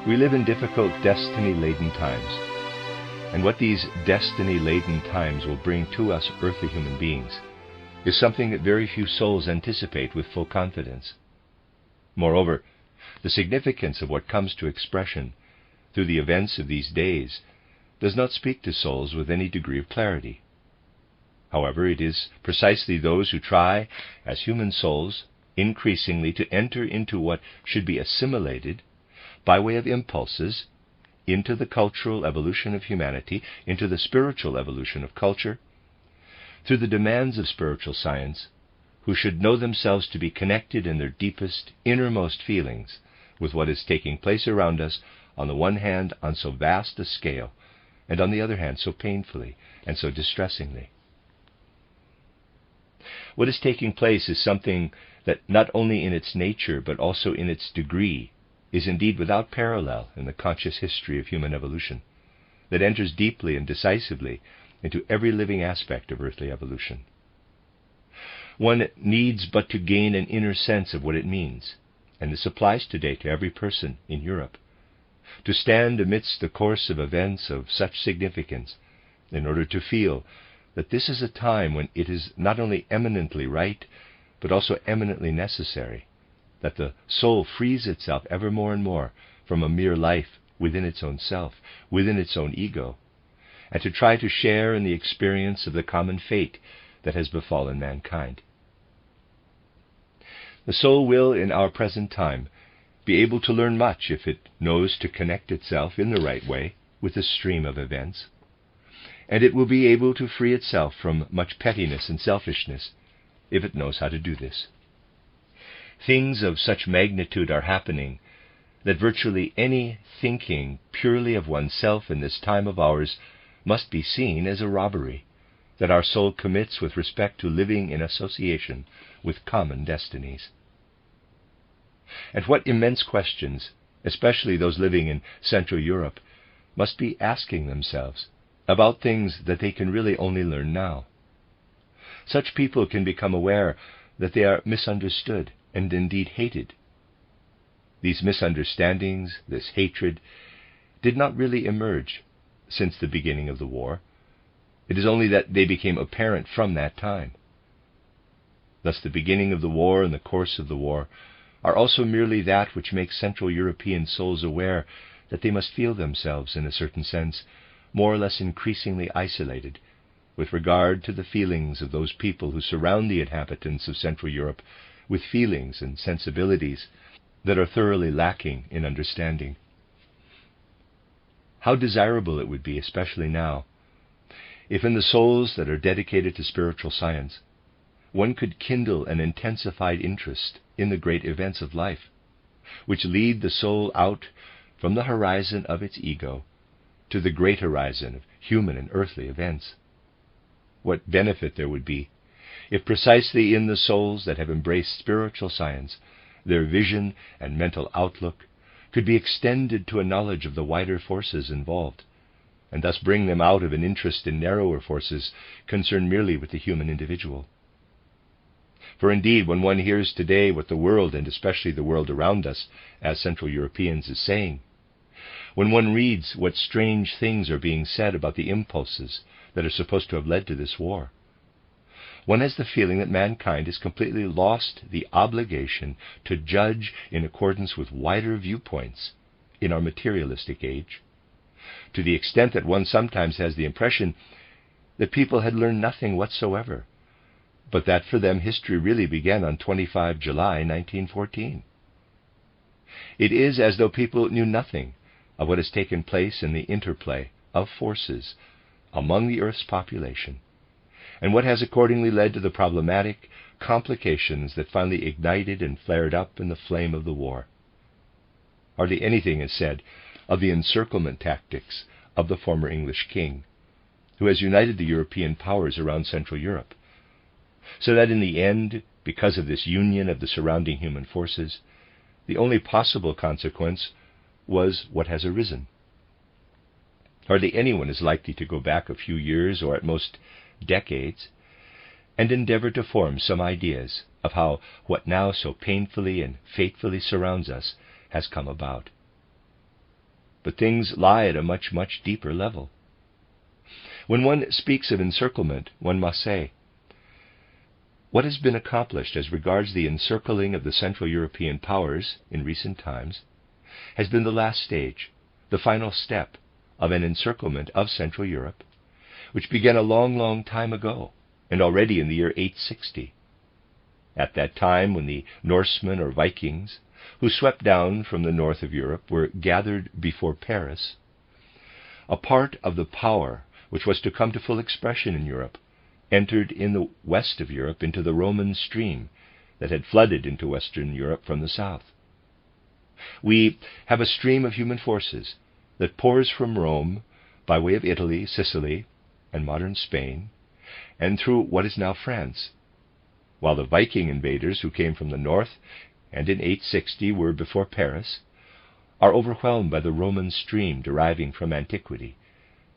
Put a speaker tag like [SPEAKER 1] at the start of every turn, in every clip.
[SPEAKER 1] We live in difficult, destiny-laden times, and what these destiny-laden times will bring to us earthly human beings is something that very few souls anticipate with full confidence. Moreover, the significance of what comes to expression through the events of these days does not speak to souls with any degree of clarity. However, it is precisely those who try, as human souls, increasingly to enter into what should be assimilated by way of impulses into the cultural evolution of humanity, into the spiritual evolution of culture, through the demands of spiritual science, who should know themselves to be connected in their deepest, innermost feelings with what is taking place around us, on the one hand on so vast a scale, and on the other hand so painfully and so distressingly. What is taking place is something that not only in its nature but also in its degree is indeed without parallel in the conscious history of human evolution, that enters deeply and decisively into every living aspect of earthly evolution. One needs but to gain an inner sense of what it means, and this applies today to every person in Europe, to stand amidst the course of events of such significance in order to feel that this is a time when it is not only eminently right, but also eminently necessary that the soul frees itself ever more and more from a mere life within its own self, within its own ego, and to try to share in the experience of the common fate that has befallen mankind. The soul will, in our present time, be able to learn much if it knows to connect itself in the right way with the stream of events, and it will be able to free itself from much pettiness and selfishness if it knows how to do this. Things of such magnitude are happening that virtually any thinking purely of oneself in this time of ours must be seen as a robbery that our soul commits with respect to living in association with common destinies. And what immense questions, especially those living in Central Europe, must be asking themselves about things that they can really only learn now. Such people can become aware that they are misunderstood and indeed hated. These misunderstandings, this hatred, did not really emerge since the beginning of the war. It is only that they became apparent from that time. Thus the beginning of the war and the course of the war are also merely that which makes Central European souls aware that they must feel themselves, in a certain sense, more or less increasingly isolated with regard to the feelings of those people who surround the inhabitants of Central Europe with feelings and sensibilities that are thoroughly lacking in understanding. How desirable it would be, especially now, if in the souls that are dedicated to spiritual science, one could kindle an intensified interest in the great events of life, which lead the soul out from the horizon of its ego to the great horizon of human and earthly events. What benefit there would be if precisely in the souls that have embraced spiritual science, their vision and mental outlook could be extended to a knowledge of the wider forces involved, and thus bring them out of an interest in narrower forces concerned merely with the human individual. For indeed, when one hears today what the world, and especially the world around us as Central Europeans, is saying, when one reads what strange things are being said about the impulses that are supposed to have led to this war, one has the feeling that mankind has completely lost the obligation to judge in accordance with wider viewpoints in our materialistic age, to the extent that one sometimes has the impression that people had learned nothing whatsoever, but that for them history really began on 25 July 1914. It is as though people knew nothing of what has taken place in the interplay of forces among the Earth's population, and what has accordingly led to the problematic complications that finally ignited and flared up in the flame of the war. Hardly anything is said of the encirclement tactics of the former English king, who has united the European powers around Central Europe, so that in the end, because of this union of the surrounding human forces, the only possible consequence was what has arisen. Hardly anyone is likely to go back a few years, or at most decades, and endeavor to form some ideas of how what now so painfully and fatefully surrounds us has come about. but things lie at a much, much deeper level. When one speaks of encirclement, one must say, what has been accomplished as regards the encircling of the Central European powers in recent times has been the last stage, the final step of an encirclement of Central Europe, which began a long, long time ago, and already in the year 860. At that time, when the Norsemen or Vikings, who swept down from the north of Europe, were gathered before Paris, a part of the power which was to come to full expression in Europe entered in the west of Europe into the Roman stream that had flooded into Western Europe from the south. We have a stream of human forces that pours from Rome by way of Italy, Sicily, and modern Spain, and through what is now France, while the Viking invaders who came from the north and in 860 were before Paris are overwhelmed by the Roman stream deriving from antiquity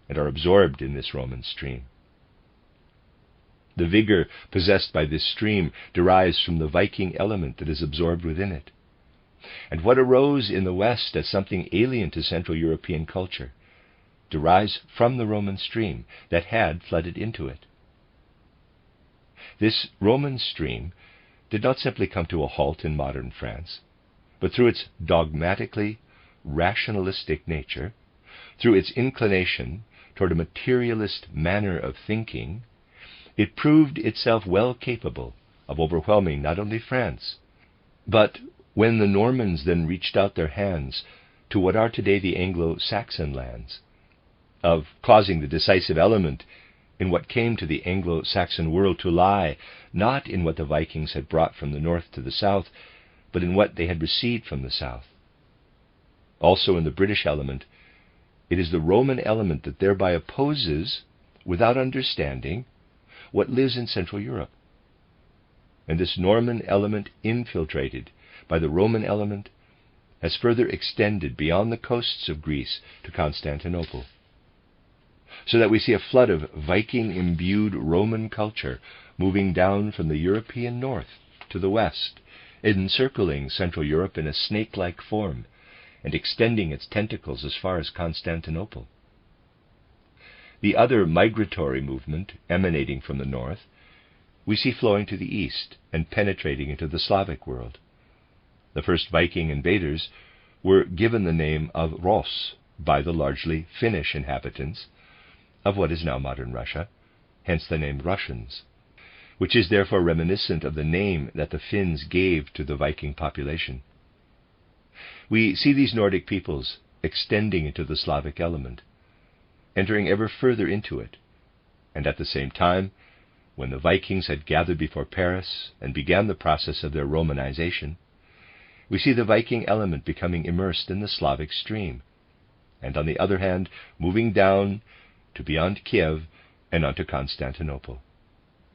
[SPEAKER 1] and are absorbed in this Roman stream. The vigor possessed by this stream derives from the Viking element that is absorbed within it. And what arose in the West as something alien to Central European culture derives from the Roman stream that had flooded into it. This Roman stream did not simply come to a halt in modern France, but through its dogmatically rationalistic nature, through its inclination toward a materialist manner of thinking, it proved itself well capable of overwhelming not only France, but when the Normans then reached out their hands to what are today the Anglo-Saxon lands, of causing the decisive element in what came to the Anglo-Saxon world to lie not in what the Vikings had brought from the north to the south, but in what they had received from the south. Also in the British element, it is the Roman element that thereby opposes, without understanding, what lives in Central Europe. And this Norman element, infiltrated by the Roman element, has further extended beyond the coasts of Greece to Constantinople, so that we see a flood of Viking-imbued Roman culture moving down from the European north to the west, encircling Central Europe in a snake-like form, and extending its tentacles as far as Constantinople. The other migratory movement emanating from the north we see flowing to the east and penetrating into the Slavic world. The first Viking invaders were given the name of Rus by the largely Finnish inhabitants of what is now modern Russia, hence the name Russians, which is therefore reminiscent of the name that the Finns gave to the Viking population. We see these Nordic peoples extending into the Slavic element, entering ever further into it, and at the same time, when the Vikings had gathered before Paris and began the process of their Romanization, we see the Viking element becoming immersed in the Slavic stream, and on the other hand, moving down to beyond Kiev and onto Constantinople,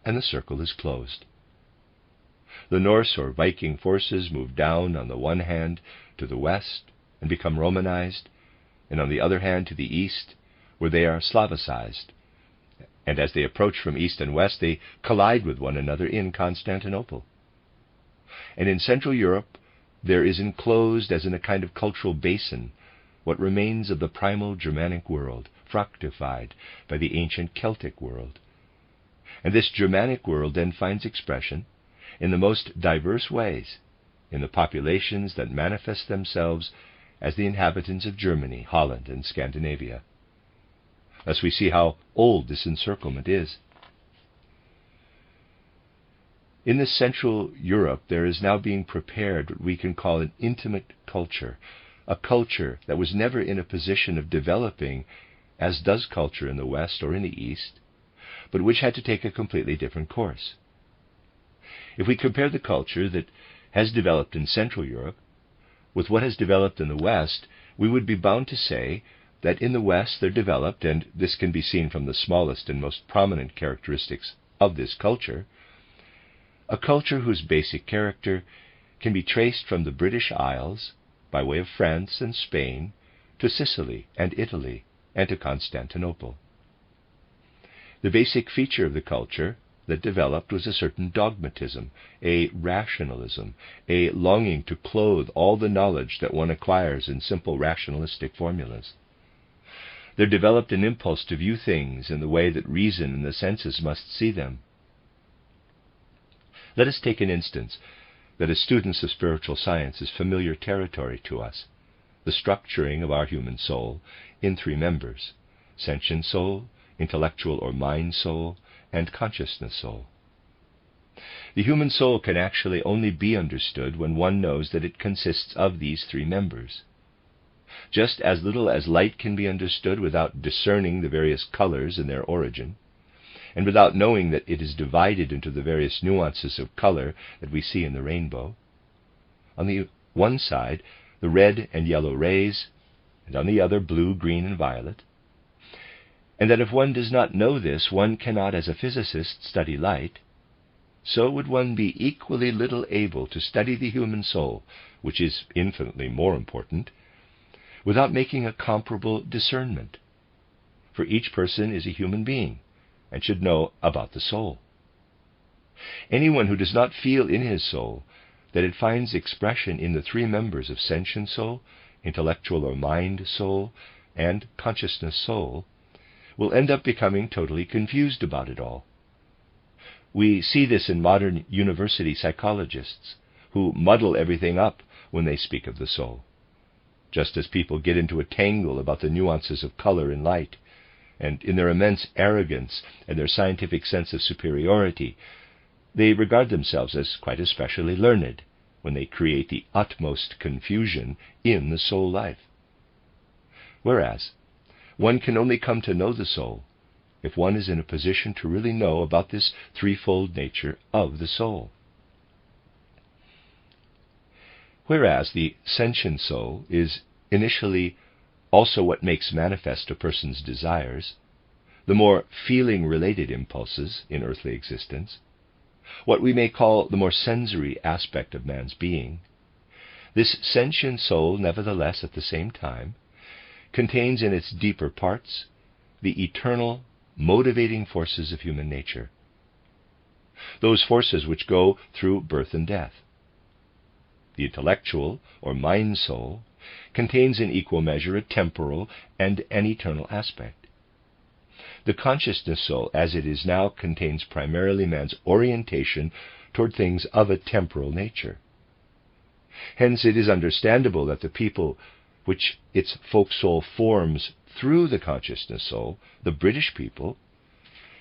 [SPEAKER 1] and the circle is closed. The Norse or Viking forces move down on the one hand to the west and become Romanized, and on the other hand to the east, where they are Slavicized, and as they approach from east and west, they collide with one another in Constantinople. And in Central Europe, there is enclosed as in a kind of cultural basin what remains of the primal Germanic world, fructified by the ancient Celtic world. And this Germanic world then finds expression in the most diverse ways in the populations that manifest themselves as the inhabitants of Germany, Holland, and Scandinavia. Thus we see how old this encirclement is. In this Central Europe, there is now being prepared what we can call an intimate culture, a culture that was never in a position of developing as does culture in the West or in the East, but which had to take a completely different course. If we compare the culture that has developed in Central Europe with what has developed in the West, we would be bound to say that in the West there developed, and this can be seen from the smallest and most prominent characteristics of this culture, a culture whose basic character can be traced from the British Isles, by way of France and Spain, to Sicily and Italy, and to Constantinople. The basic feature of the culture, that developed was a certain dogmatism, a rationalism, a longing to clothe all the knowledge that one acquires in simple rationalistic formulas. There developed an impulse to view things in the way that reason and the senses must see them. Let us take an instance that as students of spiritual science is familiar territory to us, the structuring of our human soul in three members: sentient soul, intellectual or mind soul, and consciousness soul. The human soul can actually only be understood when one knows that it consists of these three members. Just as little as light can be understood without discerning the various colors in their origin, and without knowing that it is divided into the various nuances of color that we see in the rainbow. On the one side, the red and yellow rays, and on the other, blue, green, and violet. And that if one does not know this, one cannot, as a physicist, study light, so would one be equally little able to study the human soul, which is infinitely more important, without making a comparable discernment. For each person is a human being, and should know about the soul. Anyone who does not feel in his soul that it finds expression in the three members of sentient soul, intellectual or mind soul, and consciousness soul, will end up becoming totally confused about it all. We see this in modern university psychologists, who muddle everything up when they speak of the soul. Just as people get into a tangle about the nuances of color and light, and in their immense arrogance and their scientific sense of superiority, they regard themselves as quite especially learned when they create the utmost confusion in the soul life. Whereas, one can only come to know the soul if one is in a position to really know about this threefold nature of the soul. Whereas the sentient soul is initially also what makes manifest a person's desires, the more feeling-related impulses in earthly existence, what we may call the more sensory aspect of man's being, this sentient soul, nevertheless, at the same time, contains in its deeper parts the eternal, motivating forces of human nature, those forces which go through birth and death. The intellectual, or mind soul, contains in equal measure a temporal and an eternal aspect. The consciousness soul, as it is now, contains primarily man's orientation toward things of a temporal nature. Hence it is understandable that the people which its folk soul forms through the consciousness soul, the British people,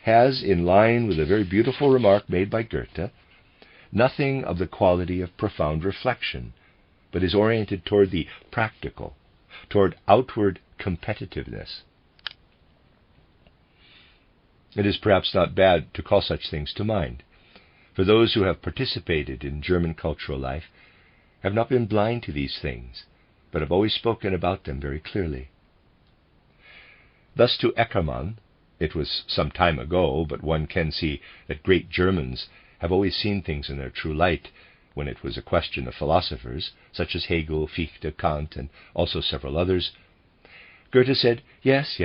[SPEAKER 1] has, in line with a very beautiful remark made by Goethe, nothing of the quality of profound reflection, but is oriented toward the practical, toward outward competitiveness. It is perhaps not bad to call such things to mind, for those who have participated in German cultural life have not been blind to these things, but have always spoken about them very clearly. Thus to Eckermann, it was some time ago, but one can see that great Germans have always seen things in their true light when it was a question of philosophers, such as Hegel, Fichte, Kant, and also several others. Goethe said, yes,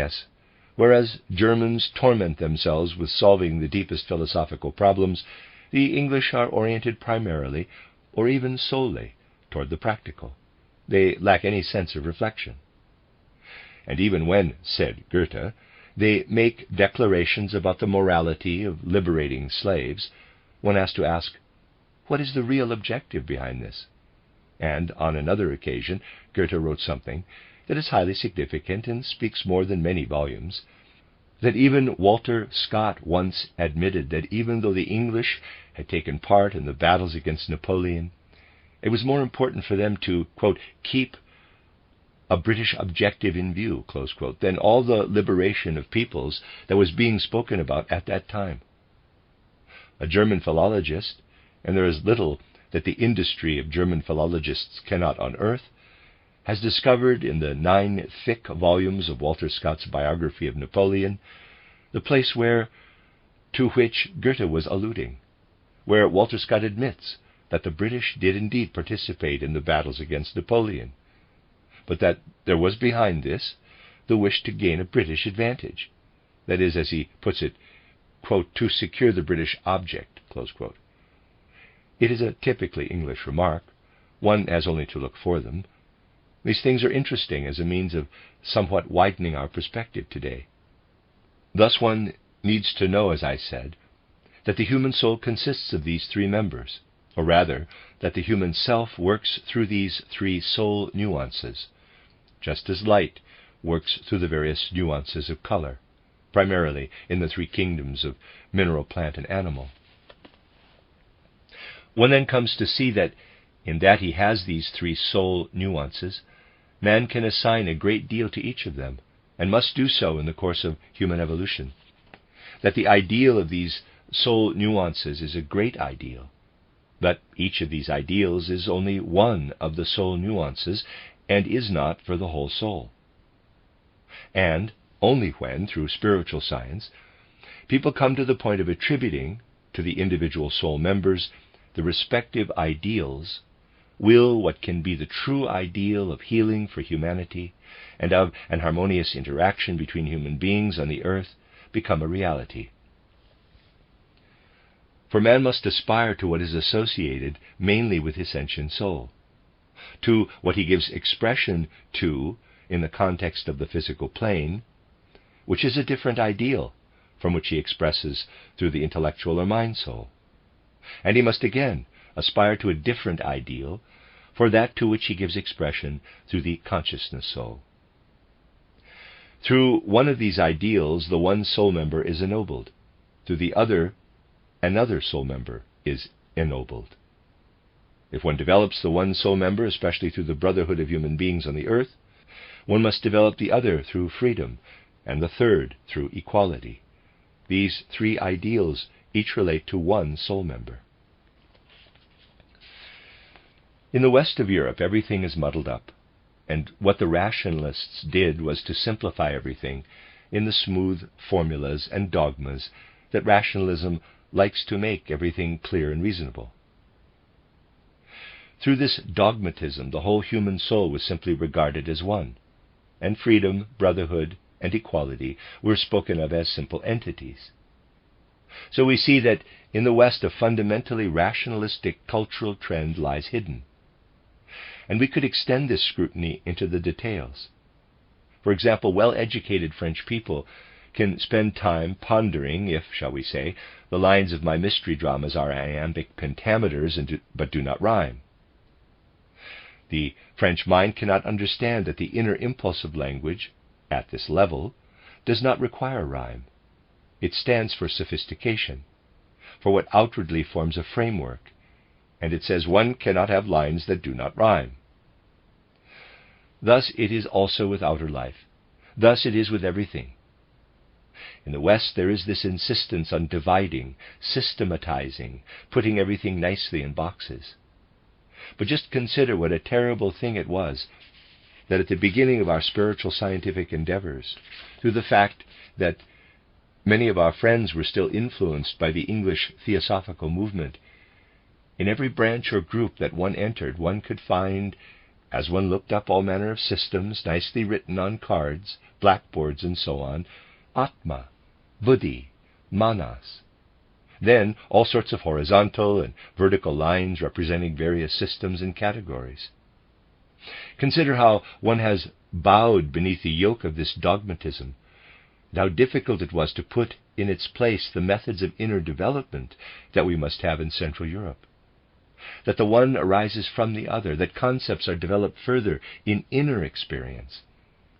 [SPEAKER 1] whereas Germans torment themselves with solving the deepest philosophical problems, the English are oriented primarily, or even solely, toward the practical. They lack any sense of reflection. And even when, said Goethe, they make declarations about the morality of liberating slaves, one has to ask, what is the real objective behind this? And on another occasion, Goethe wrote something that is highly significant and speaks more than many volumes, that even Walter Scott once admitted that even though the English had taken part in the battles against Napoleon, it was more important for them to, quote, keep a British objective in view, close quote, than all the liberation of peoples that was being spoken about at that time. A German philologist, and there is little that the industry of German philologists cannot unearth, has discovered in the 9 thick volumes of Walter Scott's biography of Napoleon the place to which Goethe was alluding, where Walter Scott admits that the British did indeed participate in the battles against Napoleon, but that there was behind this the wish to gain a British advantage, that is, as he puts it, quote, to secure the British object, close quote. It is a typically English remark. One has only to look for them. These things are interesting as a means of somewhat widening our perspective today. Thus one needs to know, as I said, that the human soul consists of these three members, or rather, that the human self works through these three soul nuances, just as light works through the various nuances of color, primarily in the three kingdoms of mineral, plant, and animal. One then comes to see that in that he has these three soul nuances, man can assign a great deal to each of them, and must do so in the course of human evolution. That the ideal of these soul nuances is a great ideal, but each of these ideals is only one of the soul nuances, and is not for the whole soul. And only when, through spiritual science, people come to the point of attributing to the individual soul members the respective ideals, will what can be the true ideal of healing for humanity and of an harmonious interaction between human beings on the earth become a reality. For man must aspire to what is associated mainly with his sentient soul, to what he gives expression to in the context of the physical plane, which is a different ideal from which he expresses through the intellectual or mind soul. And he must again aspire to a different ideal for that to which he gives expression through the consciousness soul. Through one of these ideals, the one soul member is ennobled. Through the other, another soul member is ennobled. If one develops the one soul member, especially through the brotherhood of human beings on the earth, one must develop the other through freedom, and the third through equality. These three ideals each relate to one soul member. In the west of Europe, everything is muddled up, and what the rationalists did was to simplify everything in the smooth formulas and dogmas that rationalism likes to make everything clear and reasonable. Through this dogmatism, the whole human soul was simply regarded as one, and freedom, brotherhood, and equality were spoken of as simple entities. So we see that in the West a fundamentally rationalistic cultural trend lies hidden. And we could extend this scrutiny into the details. For example, well-educated French people can spend time pondering if, shall we say, the lines of my mystery dramas are iambic pentameters but do not rhyme. The French mind cannot understand that the inner impulse of language, at this level, does not require rhyme. It stands for sophistication, for what outwardly forms a framework, and it says one cannot have lines that do not rhyme. Thus it is also with outer life. Thus it is with everything. In the West there is this insistence on dividing, systematizing, putting everything nicely in boxes. But just consider what a terrible thing it was that at the beginning of our spiritual scientific endeavors, through the fact that many of our friends were still influenced by the English theosophical movement, in every branch or group that one entered, one could find, as one looked up all manner of systems nicely written on cards, blackboards, and so on, Atma, Buddhi, Manas. Then all sorts of horizontal and vertical lines representing various systems and categories. Consider how one has bowed beneath the yoke of this dogmatism, and how difficult it was to put in its place the methods of inner development that we must have in Central Europe. That the one arises from the other, that concepts are developed further in inner experience.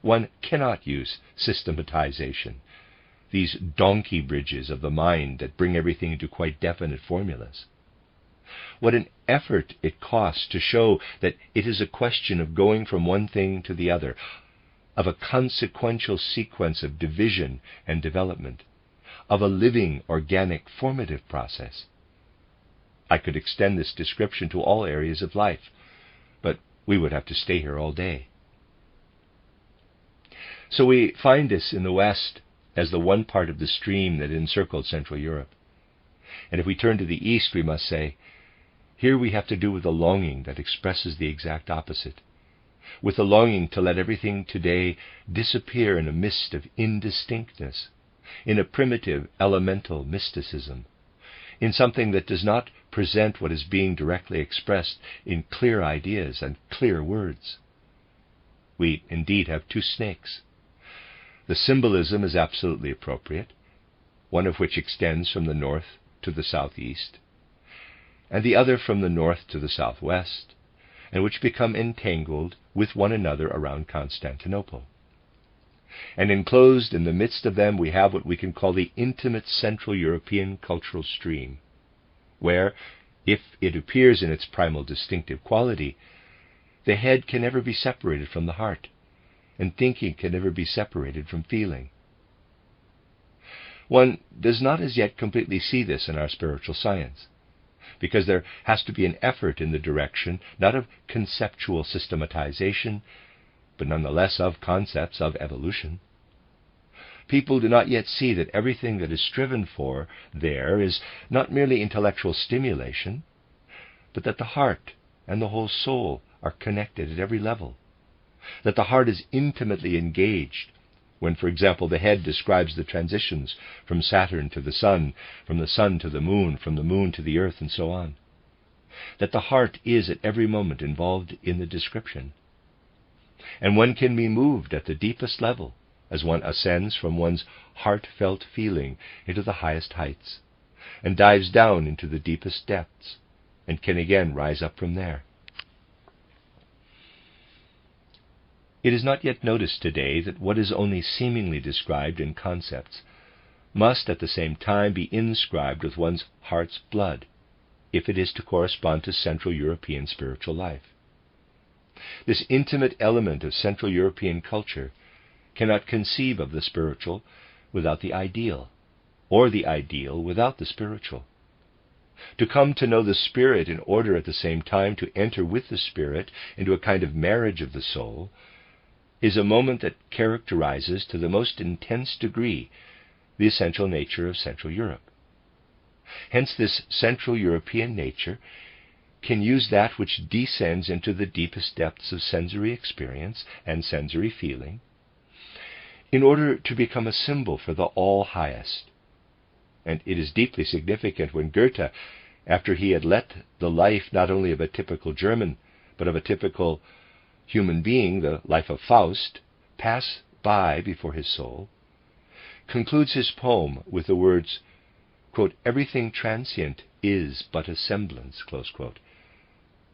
[SPEAKER 1] One cannot use systematization, these donkey bridges of the mind that bring everything into quite definite formulas. What an effort it costs to show that it is a question of going from one thing to the other, of a consequential sequence of division and development, of a living, organic, formative process. I could extend this description to all areas of life, but we would have to stay here all day. So we find this in the West as the one part of the stream that encircled Central Europe. And if we turn to the East, we must say, here we have to do with a longing that expresses the exact opposite, with a longing to let everything today disappear in a mist of indistinctness, in a primitive, elemental mysticism, in something that does not present what is being directly expressed in clear ideas and clear words. We indeed have two snakes. The symbolism is absolutely appropriate, one of which extends from the north to the southeast, and the other from the north to the southwest, and which become entangled with one another around Constantinople. And enclosed in the midst of them we have what we can call the intimate Central European cultural stream, where, if it appears in its primal distinctive quality, the head can never be separated from the heart, and thinking can never be separated from feeling. One does not as yet completely see this in our spiritual science, because there has to be an effort in the direction not of conceptual systematization, but nonetheless of concepts of evolution. People do not yet see that everything that is striven for there is not merely intellectual stimulation, but that the heart and the whole soul are connected at every level, that the heart is intimately engaged when, for example, the head describes the transitions from Saturn to the Sun to the Moon, from the Moon to the Earth, and so on, that the heart is at every moment involved in the description. And one can be moved at the deepest level as one ascends from one's heartfelt feeling into the highest heights, and dives down into the deepest depths, and can again rise up from there. It is not yet noticed today that what is only seemingly described in concepts must at the same time be inscribed with one's heart's blood, if it is to correspond to Central European spiritual life. This intimate element of Central European culture cannot conceive of the spiritual without the ideal, or the ideal without the spiritual. To come to know the Spirit in order at the same time to enter with the Spirit into a kind of marriage of the soul is a moment that characterizes to the most intense degree the essential nature of Central Europe. Hence this Central European nature can use that which descends into the deepest depths of sensory experience and sensory feeling in order to become a symbol for the all-highest. And it is deeply significant when Goethe, after he had let the life not only of a typical German, but of a typical human being, the life of Faust, pass by before his soul, concludes his poem with the words, quote, "Everything transient is but a semblance," close quote,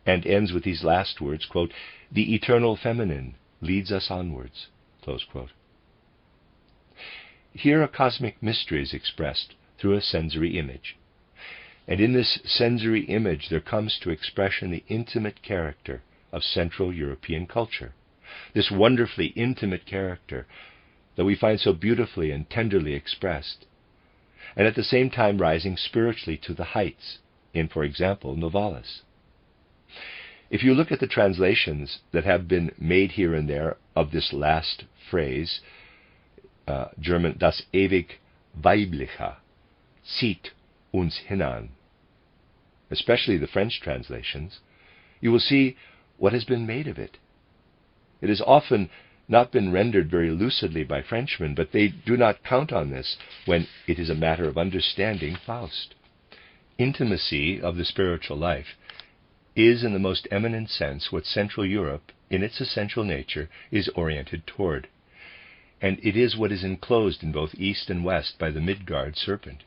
[SPEAKER 1] and ends with these last words, quote, "The eternal feminine leads us onwards," close quote. Here a cosmic mystery is expressed through a sensory image, and in this sensory image there comes to expression the intimate character of Central European culture, this wonderfully intimate character that we find so beautifully and tenderly expressed, and at the same time rising spiritually to the heights in, for example, Novalis. If you look at the translations that have been made here and there of this last phrase, German, das ewig Weibliche zieht uns hinan, especially the French translations, you will see what has been made of it. It has often not been rendered very lucidly by Frenchmen, but they do not count on this when it is a matter of understanding Faust. Intimacy of the spiritual life is in the most eminent sense what Central Europe, in its essential nature, is oriented toward, and it is what is enclosed in both East and West by the Midgard serpent.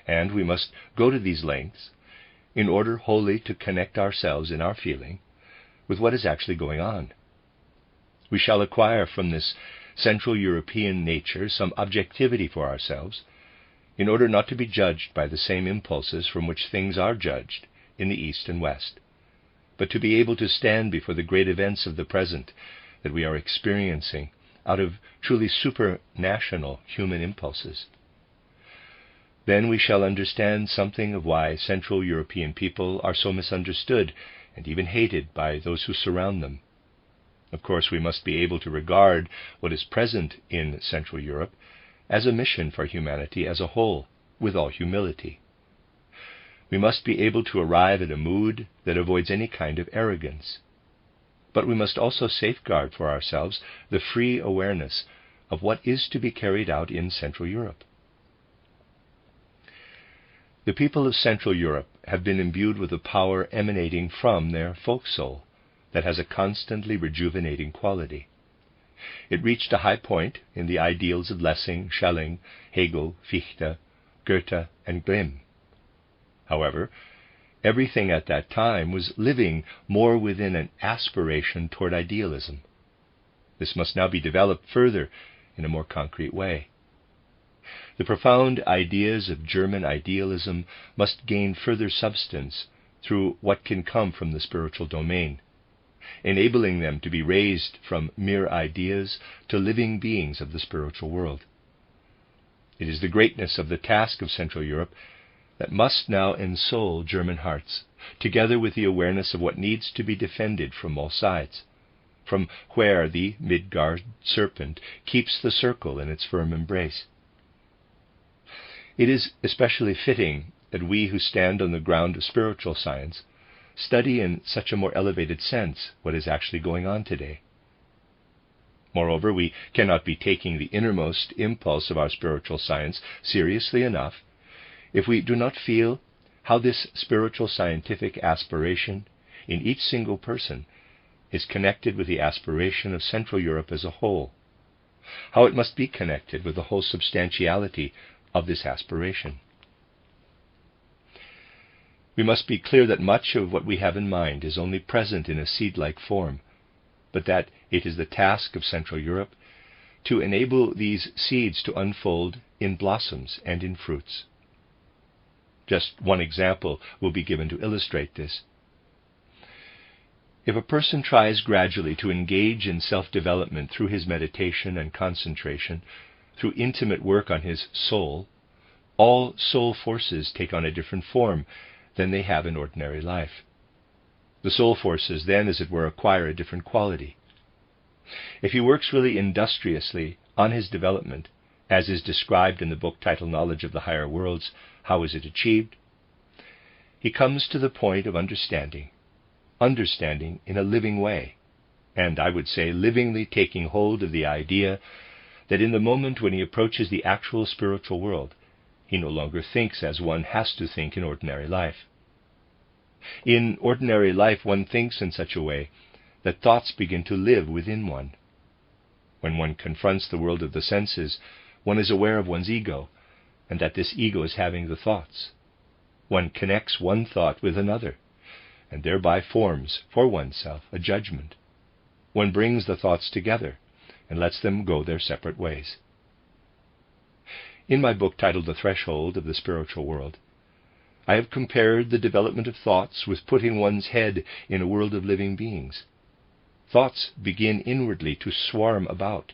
[SPEAKER 1] And we must go to these lengths in order wholly to connect ourselves in our feeling with what is actually going on. We shall acquire from this Central European nature some objectivity for ourselves, in order not to be judged by the same impulses from which things are judged in the East and West, but to be able to stand before the great events of the present that we are experiencing out of truly supranational human impulses. Then we shall understand something of why Central European people are so misunderstood and even hated by those who surround them. Of course, we must be able to regard what is present in Central Europe as a mission for humanity as a whole, with all humility. We must be able to arrive at a mood that avoids any kind of arrogance. But we must also safeguard for ourselves the free awareness of what is to be carried out in Central Europe. The people of Central Europe have been imbued with a power emanating from their folk soul that has a constantly rejuvenating quality. It reached a high point in the ideals of Lessing, Schelling, Hegel, Fichte, Goethe, and Grimm. However, everything at that time was living more within an aspiration toward idealism. This must now be developed further in a more concrete way. The profound ideas of German idealism must gain further substance through what can come from the spiritual domain, enabling them to be raised from mere ideas to living beings of the spiritual world. It is the greatness of the task of Central Europe that must now ensoul German hearts, together with the awareness of what needs to be defended from all sides, from where the Midgard serpent keeps the circle in its firm embrace. It is especially fitting that we who stand on the ground of spiritual science study in such a more elevated sense what is actually going on today. Moreover, we cannot be taking the innermost impulse of our spiritual science seriously enough if we do not feel how this spiritual scientific aspiration in each single person is connected with the aspiration of Central Europe as a whole, how it must be connected with the whole substantiality of this aspiration. We must be clear that much of what we have in mind is only present in a seed-like form, but that it is the task of Central Europe to enable these seeds to unfold in blossoms and in fruits. Just one example will be given to illustrate this. If a person tries gradually to engage in self-development through his meditation and concentration, through intimate work on his soul, all soul forces take on a different form than they have in ordinary life. The soul forces then, as it were, acquire a different quality. If he works really industriously on his development, as is described in the book titled Knowledge of the Higher Worlds, How is it achieved? He comes to the point of understanding in a living way, and I would say livingly taking hold of the idea that in the moment when he approaches the actual spiritual world, he no longer thinks as one has to think in ordinary life. In ordinary life, one thinks in such a way that thoughts begin to live within one. When one confronts the world of the senses, one is aware of one's ego, and that this ego is having the thoughts. One connects one thought with another, and thereby forms for oneself a judgment. One brings the thoughts together and lets them go their separate ways. In my book titled The Threshold of the Spiritual World, I have compared the development of thoughts with putting one's head in a world of living beings. Thoughts begin inwardly to swarm about.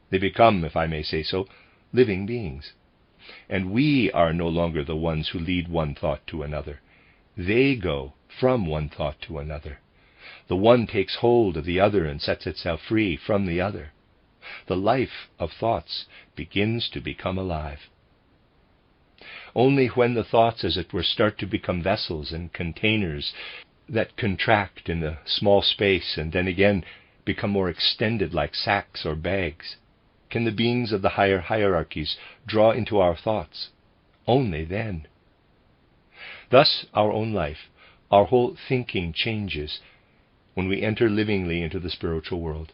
[SPEAKER 1] They become, if I may say so, living beings. And we are no longer the ones who lead one thought to another. They go from one thought to another. The one takes hold of the other and sets itself free from the other. The life of thoughts begins to become alive. Only when the thoughts, as it were, start to become vessels and containers that contract in a small space and then again become more extended like sacks or bags, can the beings of the higher hierarchies draw into our thoughts. Only then. Thus our own life, our whole thinking changes when we enter livingly into the spiritual world.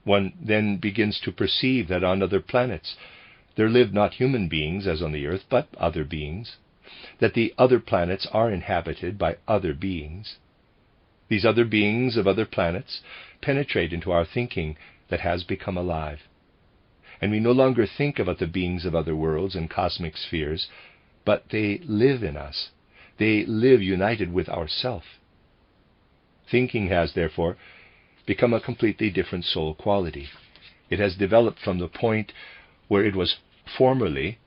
[SPEAKER 1] One then begins to perceive that on other planets there live not human beings as on the earth, but other beings, that the other planets are inhabited by other beings. These other beings of other planets penetrate into our thinking that has become alive. And we no longer think about the beings of other worlds and cosmic spheres, but they live in us. They live united with ourself. Thinking has, therefore, become a completely different soul quality. It has developed from the point where it was formerly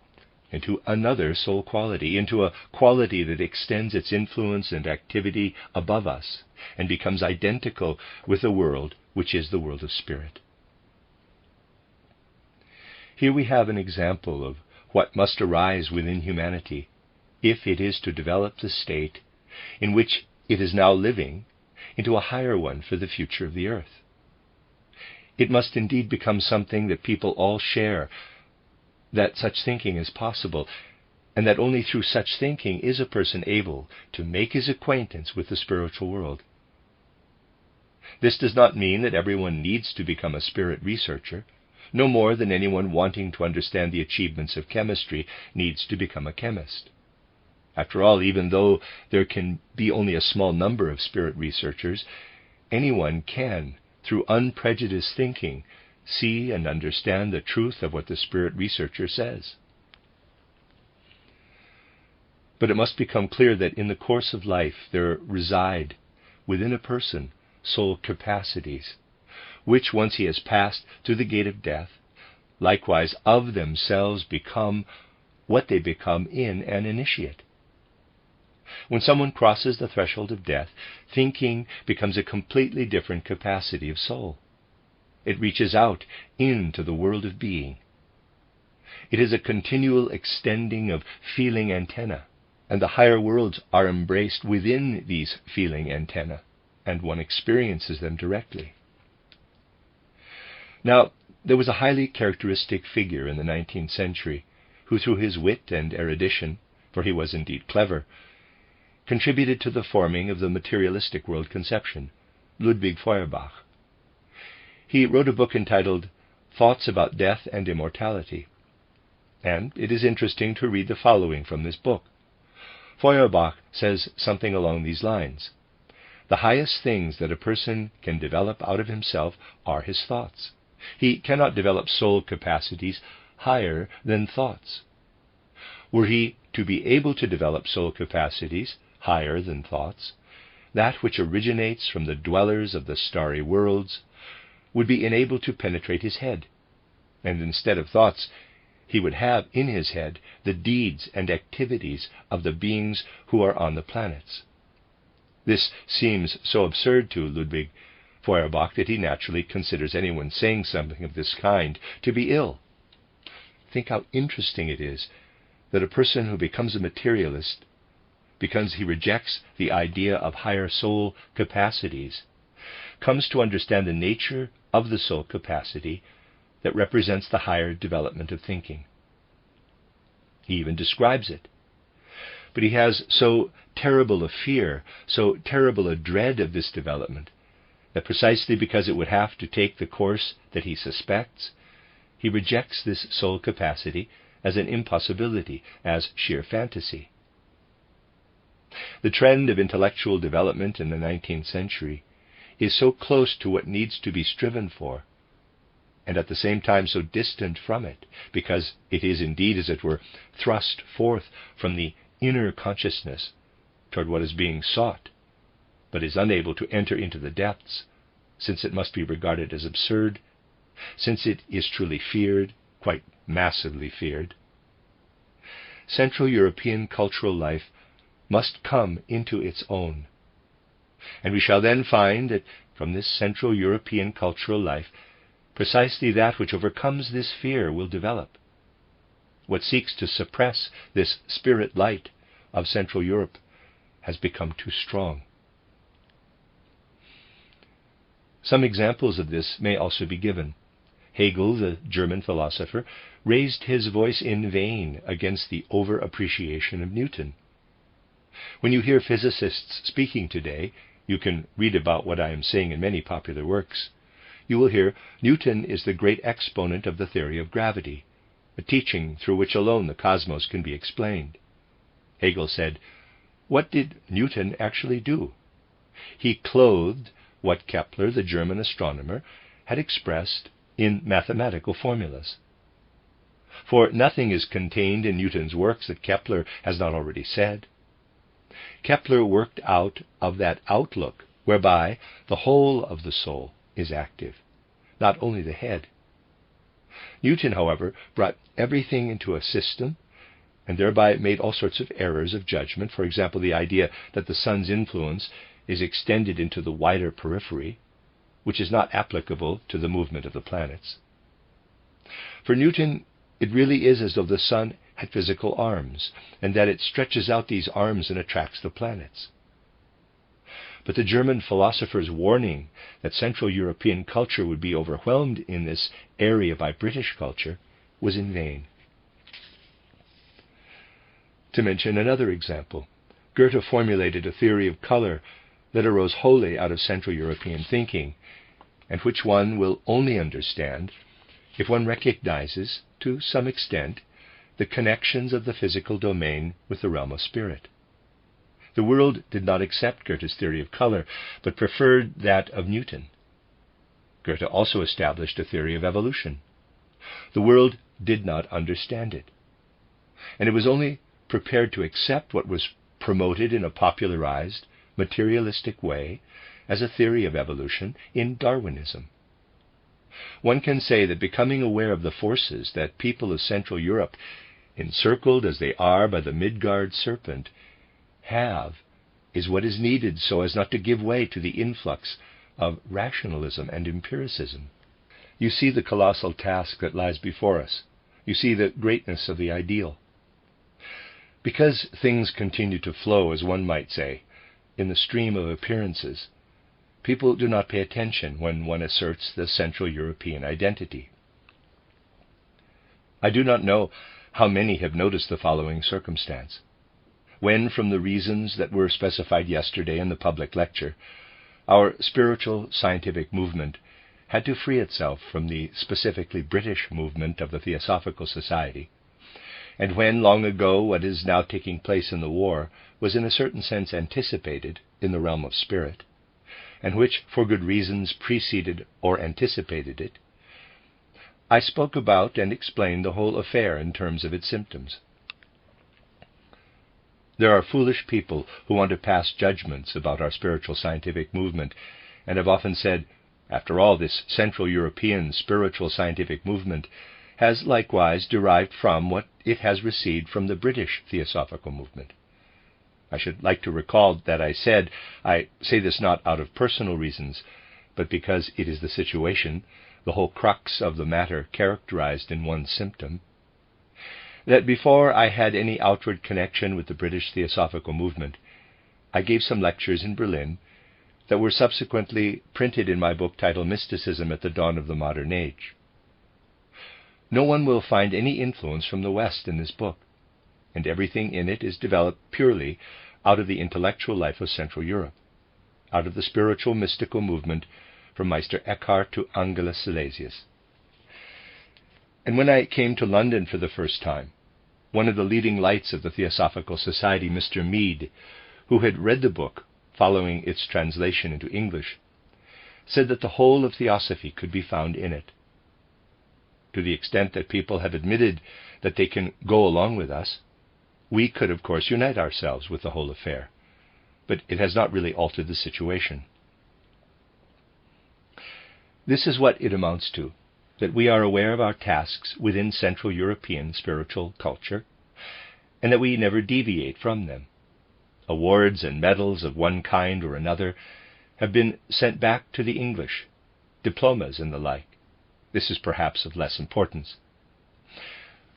[SPEAKER 1] into another soul quality, into a quality that extends its influence and activity above us and becomes identical with the world which is the world of spirit. Here we have an example of what must arise within humanity if it is to develop the state in which it is now living into a higher one for the future of the earth. it must indeed become something that people all share, that such thinking is possible, and that only through such thinking is a person able to make his acquaintance with the spiritual world. This does not mean that everyone needs to become a spirit researcher, no more than anyone wanting to understand the achievements of chemistry needs to become a chemist. After all, even though there can be only a small number of spirit researchers, anyone can, through unprejudiced thinking, see and understand the truth of what the spirit researcher says. But it must become clear that in the course of life there reside within a person soul capacities, which, once he has passed through the gate of death, likewise of themselves become what they become in an initiate. When someone crosses the threshold of death, thinking becomes a completely different capacity of soul. It reaches out into the world of being. It is a continual extending of feeling antennae, and the higher worlds are embraced within these feeling antennae, and one experiences them directly. Now, there was a highly characteristic figure in the 19th century who, through his wit and erudition, for he was indeed clever, contributed to the forming of the materialistic world conception, Ludwig Feuerbach. He wrote a book entitled Thoughts About Death and Immortality, and it is interesting to read the following from this book. Feuerbach says something along these lines: the highest things that a person can develop out of himself are his thoughts. He cannot develop soul capacities higher than thoughts. Were he to be able to develop soul capacities higher than thoughts, that which originates from the dwellers of the starry worlds would be enabled to penetrate his head, and instead of thoughts, he would have in his head the deeds and activities of the beings who are on the planets. This seems so absurd to Ludwig Feuerbach that he naturally considers anyone saying something of this kind to be ill. Think how interesting it is that a person who becomes a materialist, because he rejects the idea of higher soul capacities, comes to understand the nature of the soul capacity that represents the higher development of thinking. He even describes it. But he has so terrible a fear, so terrible a dread of this development, that precisely because it would have to take the course that he suspects, he rejects this soul capacity as an impossibility, as sheer fantasy. The trend of intellectual development in the 19th century is so close to what needs to be striven for, and at the same time so distant from it, because it is indeed, as it were, thrust forth from the inner consciousness toward what is being sought, but is unable to enter into the depths, since it must be regarded as absurd, since it is truly feared, quite massively feared. Central European cultural life must come into its own, and we shall then find that from this Central European cultural life, precisely that which overcomes this fear will develop. What seeks to suppress this spirit light of Central Europe has become too strong. Some examples of this may also be given. Hegel, the German philosopher, raised his voice in vain against the over-appreciation of Newton. When you hear physicists speaking today, you can read about what I am saying in many popular works, you will hear Newton is the great exponent of the theory of gravity, a teaching through which alone the cosmos can be explained. Hegel said, what did Newton actually do? He clothed what Kepler, the German astronomer, had expressed in mathematical formulas. For nothing is contained in Newton's works that Kepler has not already said. Kepler worked out of that outlook whereby the whole of the soul is active, not only the head. Newton, however, brought everything into a system, and thereby made all sorts of errors of judgment. For example, the idea that the sun's influence is extended into the wider periphery, which is not applicable to the movement of the planets. For Newton, it really is as though the sun had physical arms, and that it stretches out these arms and attracts the planets. But the German philosopher's warning that Central European culture would be overwhelmed in this area by British culture was in vain. To mention another example, Goethe formulated a theory of color that arose wholly out of Central European thinking, and which one will only understand if one recognizes, to some extent, the connections of the physical domain with the realm of spirit. The world did not accept Goethe's theory of color, but preferred that of Newton. Goethe also established a theory of evolution. The world did not understand it, and it was only prepared to accept what was promoted in a popularized, materialistic way as a theory of evolution in Darwinism. One can say that becoming aware of the forces that people of Central Europe, encircled as they are by the Midgard serpent, have, is what is needed so as not to give way to the influx of rationalism and empiricism. You see the colossal task that lies before us. You see the greatness of the ideal. Because things continue to flow, as one might say, in the stream of appearances, people do not pay attention when one asserts the Central European identity. I do not know how many have noticed the following circumstance. When, from the reasons that were specified yesterday in the public lecture, our spiritual scientific movement had to free itself from the specifically British movement of the Theosophical Society, and when, long ago, what is now taking place in the war was in a certain sense anticipated in the realm of spirit, and which, for good reasons, preceded or anticipated it, I spoke about and explained the whole affair in terms of its symptoms. There are foolish people who want to pass judgments about our spiritual scientific movement, and have often said, after all, this Central European spiritual scientific movement has likewise derived from what it has received from the British Theosophical movement. I should like to recall that I say this not out of personal reasons, but because it is the situation, the whole crux of the matter characterized in one symptom, that before I had any outward connection with the British Theosophical movement, I gave some lectures in Berlin that were subsequently printed in my book titled Mysticism at the Dawn of the Modern Age. No one will find any influence from the West in this book, and everything in it is developed purely out of the intellectual life of Central Europe, out of the spiritual mystical movement from Meister Eckhart to Angela Silesius. And when I came to London for the first time, one of the leading lights of the Theosophical Society, Mr. Mead, who had read the book following its translation into English, said that the whole of Theosophy could be found in it. To the extent that people have admitted that they can go along with us, we could, of course, unite ourselves with the whole affair, but it has not really altered the situation. This is what it amounts to, that we are aware of our tasks within Central European spiritual culture, and that we never deviate from them. Awards and medals of one kind or another have been sent back to the English, diplomas and the like. This is perhaps of less importance.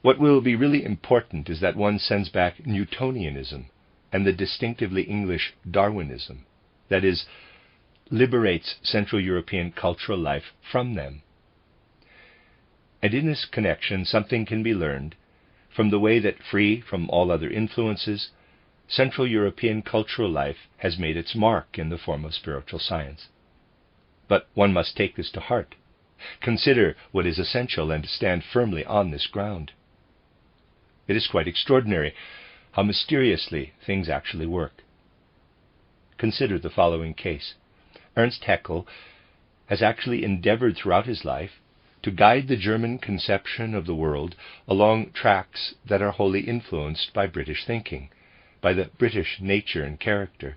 [SPEAKER 1] What will be really important is that one sends back Newtonianism and the distinctively English Darwinism, that is, liberates Central European cultural life from them. And in this connection, something can be learned from the way that, free from all other influences, Central European cultural life has made its mark in the form of spiritual science. But one must take this to heart, consider what is essential, and stand firmly on this ground. It is quite extraordinary how mysteriously things actually work. Consider the following case. Ernst Haeckel has actually endeavored throughout his life to guide the German conception of the world along tracks that are wholly influenced by British thinking, by the British nature and character.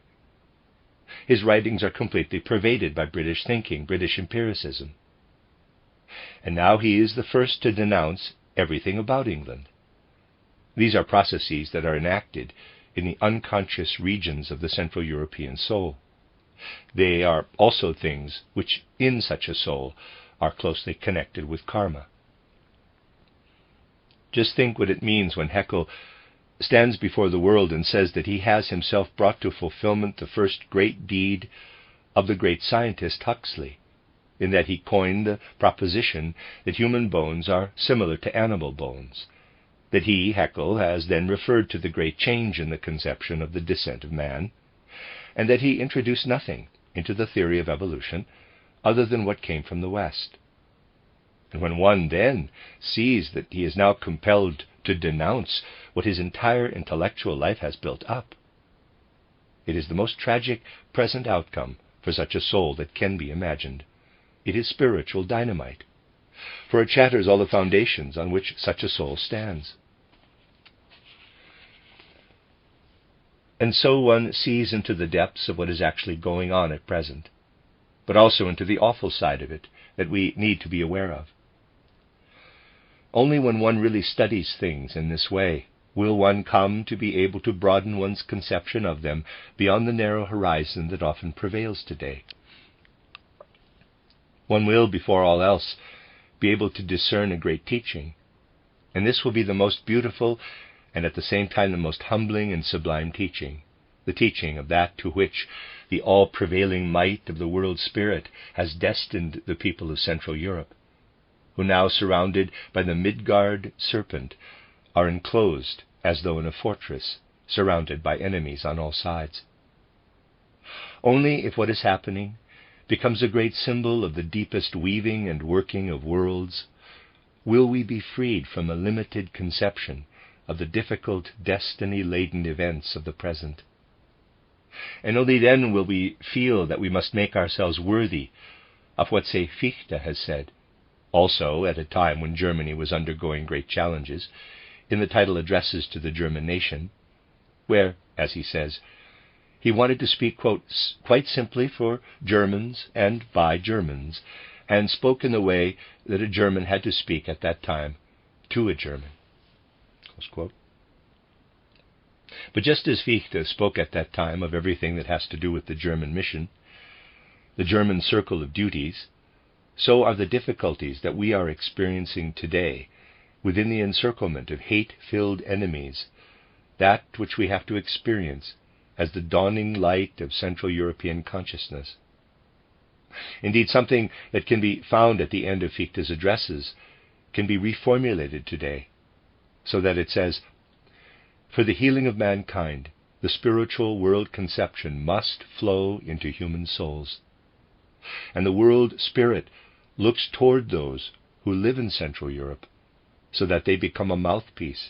[SPEAKER 1] His writings are completely pervaded by British thinking, British empiricism. And now he is the first to denounce everything about England. These are processes that are enacted in the unconscious regions of the Central European soul. They are also things which, in such a soul, are closely connected with karma. Just think what it means when Haeckel stands before the world and says that he has himself brought to fulfillment the first great deed of the great scientist Huxley, in that he coined the proposition that human bones are similar to animal bones, that he, Haeckel, has then referred to the great change in the conception of the descent of man, and that he introduced nothing into the theory of evolution other than what came from the West. And when one then sees that he is now compelled to denounce what his entire intellectual life has built up, it is the most tragic present outcome for such a soul that can be imagined. It is spiritual dynamite, for it shatters all the foundations on which such a soul stands. And so one sees into the depths of what is actually going on at present, but also into the awful side of it that we need to be aware of. Only when one really studies things in this way will one come to be able to broaden one's conception of them beyond the narrow horizon that often prevails today. One will, before all else, be able to discern a great teaching, and this will be the most beautiful and at the same time the most humbling and sublime teaching, the teaching of that to which the all-prevailing might of the world spirit has destined the people of Central Europe, who now, surrounded by the Midgard serpent, are enclosed as though in a fortress, surrounded by enemies on all sides. Only if what is happening becomes a great symbol of the deepest weaving and working of worlds will we be freed from a limited conception of the difficult, destiny-laden events of the present. And only then will we feel that we must make ourselves worthy of what, say, Fichte has said, also at a time when Germany was undergoing great challenges, in the title Addresses to the German Nation, where, as he says, he wanted to speak, quote, quite simply for Germans and by Germans, and spoke in the way that a German had to speak at that time to a German. Close quote. But just as Fichte spoke at that time of everything that has to do with the German mission, the German circle of duties, so are the difficulties that we are experiencing today within the encirclement of hate-filled enemies, that which we have to experience as the dawning light of Central European consciousness. Indeed, something that can be found at the end of Fichte's addresses can be reformulated today, so that it says, "For the healing of mankind, the spiritual world conception must flow into human souls. And the world spirit looks toward those who live in Central Europe, so that they become a mouthpiece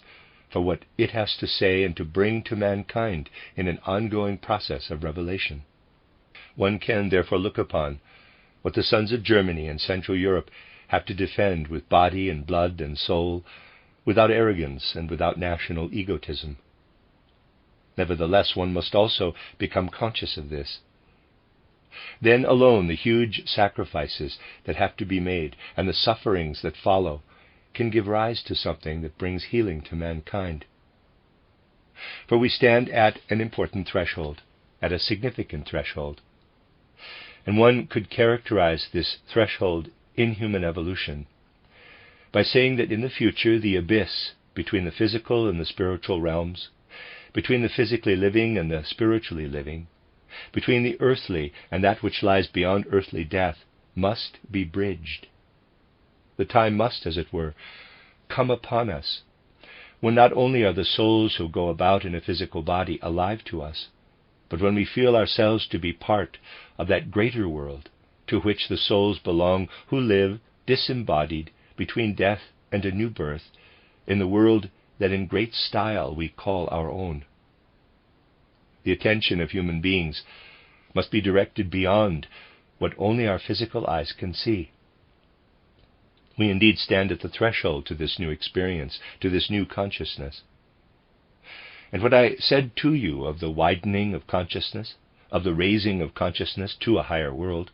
[SPEAKER 1] for what it has to say and to bring to mankind in an ongoing process of revelation. One can therefore look upon what the sons of Germany and Central Europe have to defend with body and blood and soul, without arrogance and without national egotism. Nevertheless, one must also become conscious of this. Then alone the huge sacrifices that have to be made and the sufferings that follow can give rise to something that brings healing to mankind. For we stand at an important threshold, at a significant threshold. And one could characterize this threshold in human evolution by saying that in the future the abyss between the physical and the spiritual realms, between the physically living and the spiritually living, between the earthly and that which lies beyond earthly death, must be bridged. The time must, as it were, come upon us, when not only are the souls who go about in a physical body alive to us, but when we feel ourselves to be part of that greater world to which the souls belong who live disembodied between death and a new birth, in the world that in great style we call our own. The attention of human beings must be directed beyond what only our physical eyes can see. We indeed stand at the threshold to this new experience, to this new consciousness. And what I said to you of the widening of consciousness, of the raising of consciousness to a higher world,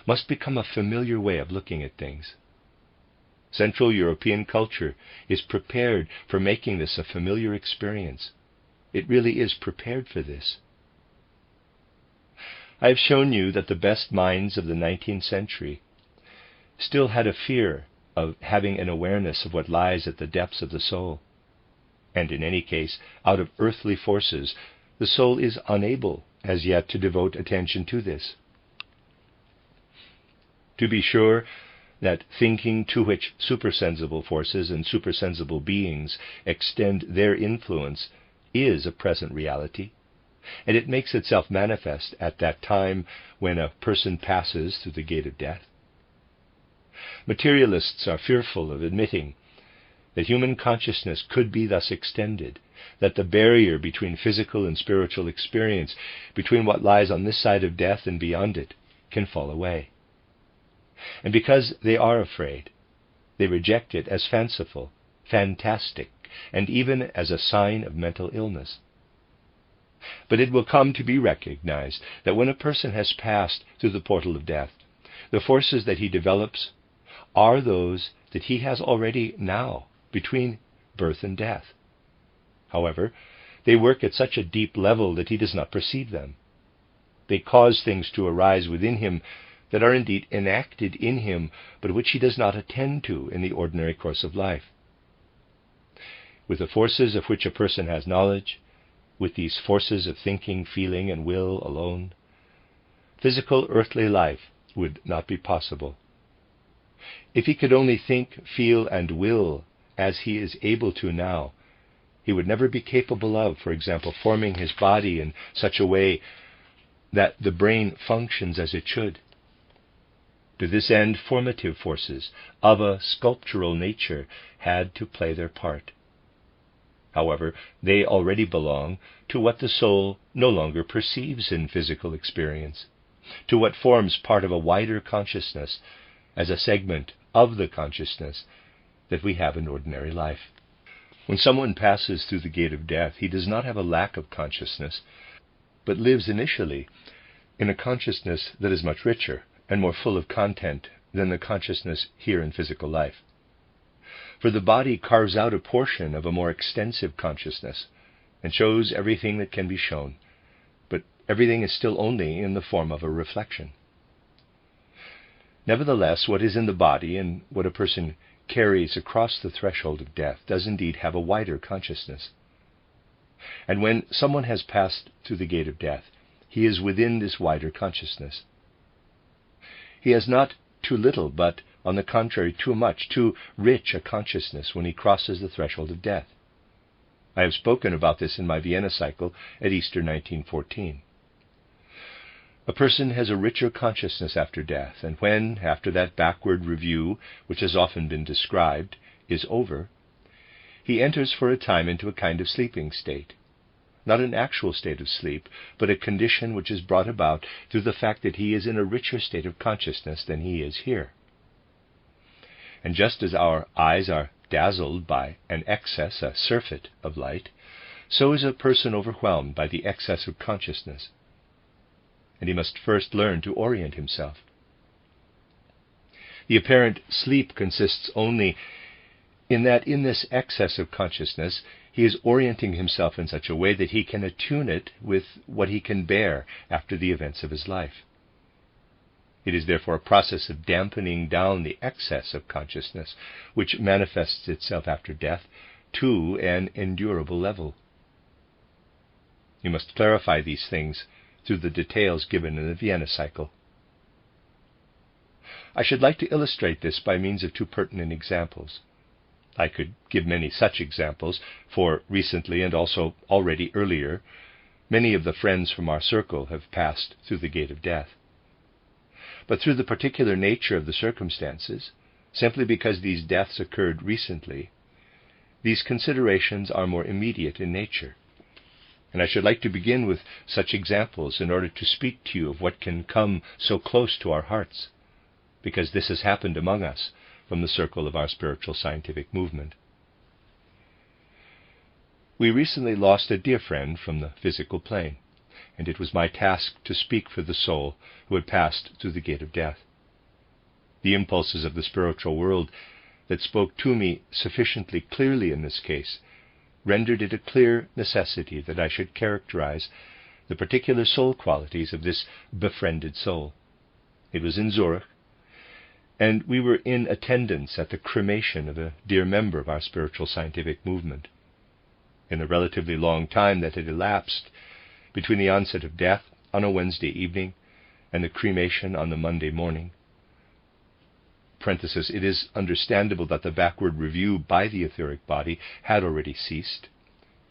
[SPEAKER 1] must become a familiar way of looking at things. Central European culture is prepared for making this a familiar experience. It really is prepared for this. I have shown you that the best minds of the 19th century still had a fear of having an awareness of what lies at the depths of the soul. and in any case, out of earthly forces, the soul is unable as yet to devote attention to this. To be sure, that thinking to which supersensible forces and supersensible beings extend their influence is a present reality, and it makes itself manifest at that time when a person passes through the gate of death. Materialists are fearful of admitting that human consciousness could be thus extended, that the barrier between physical and spiritual experience, between what lies on this side of death and beyond it, can fall away. And because they are afraid, they reject it as fanciful, fantastic, and even as a sign of mental illness. But it will come to be recognized that when a person has passed through the portal of death, the forces that he develops are those that he has already now between birth and death. However, they work at such a deep level that he does not perceive them. They cause things to arise within him that are indeed enacted in him, but which he does not attend to in the ordinary course of life. With the forces of which a person has knowledge, with these forces of thinking, feeling, and will alone, physical earthly life would not be possible. If he could only think, feel, and will as he is able to now, he would never be capable of, for example, forming his body in such a way that the brain functions as it should. To this end, formative forces of a sculptural nature had to play their part. However, they already belong to what the soul no longer perceives in physical experience, to what forms part of a wider consciousness, as a segment of the consciousness that we have in ordinary life. When someone passes through the gate of death, he does not have a lack of consciousness, but lives initially in a consciousness that is much richer and more full of content than the consciousness here in physical life. For the body carves out a portion of a more extensive consciousness and shows everything that can be shown, but everything is still only in the form of a reflection. Nevertheless, what is in the body and what a person carries across the threshold of death does indeed have a wider consciousness. And when someone has passed through the gate of death, he is within this wider consciousness. He has not too little, but, on the contrary, too much, too rich a consciousness when he crosses the threshold of death. I have spoken about this in my Vienna cycle at Easter 1914. A person has a richer consciousness after death, and when, after that backward review, which has often been described, is over, he enters for a time into a kind of sleeping state. Not an actual state of sleep, but a condition which is brought about through the fact that he is in a richer state of consciousness than he is here. And just as our eyes are dazzled by an excess, a surfeit of light, so is a person overwhelmed by the excess of consciousness. And he must first learn to orient himself. The apparent sleep consists only in that in this excess of consciousness he is orienting himself in such a way that he can attune it with what he can bear after the events of his life. It is therefore a process of dampening down the excess of consciousness, which manifests itself after death to an endurable level. You must clarify these things through the details given in the Vienna cycle. I should like to illustrate this by means of two pertinent examples. I could give many such examples, for recently and also already earlier, many of the friends from our circle have passed through the gate of death. But through the particular nature of the circumstances, simply because these deaths occurred recently, these considerations are more immediate in nature. And I should like to begin with such examples in order to speak to you of what can come so close to our hearts, because this has happened among us from the circle of our spiritual scientific movement. We recently lost a dear friend from the physical plane, and it was my task to speak for the soul who had passed through the gate of death. The impulses of the spiritual world that spoke to me sufficiently clearly in this case rendered it a clear necessity that I should characterize the particular soul qualities of this befriended soul. It was in Zurich, and we were in attendance at the cremation of a dear member of our spiritual scientific movement. in the relatively long time that had elapsed between the onset of death on a Wednesday evening and the cremation on the Monday morning. Parenthesis, it is understandable that the backward review by the etheric body had already ceased.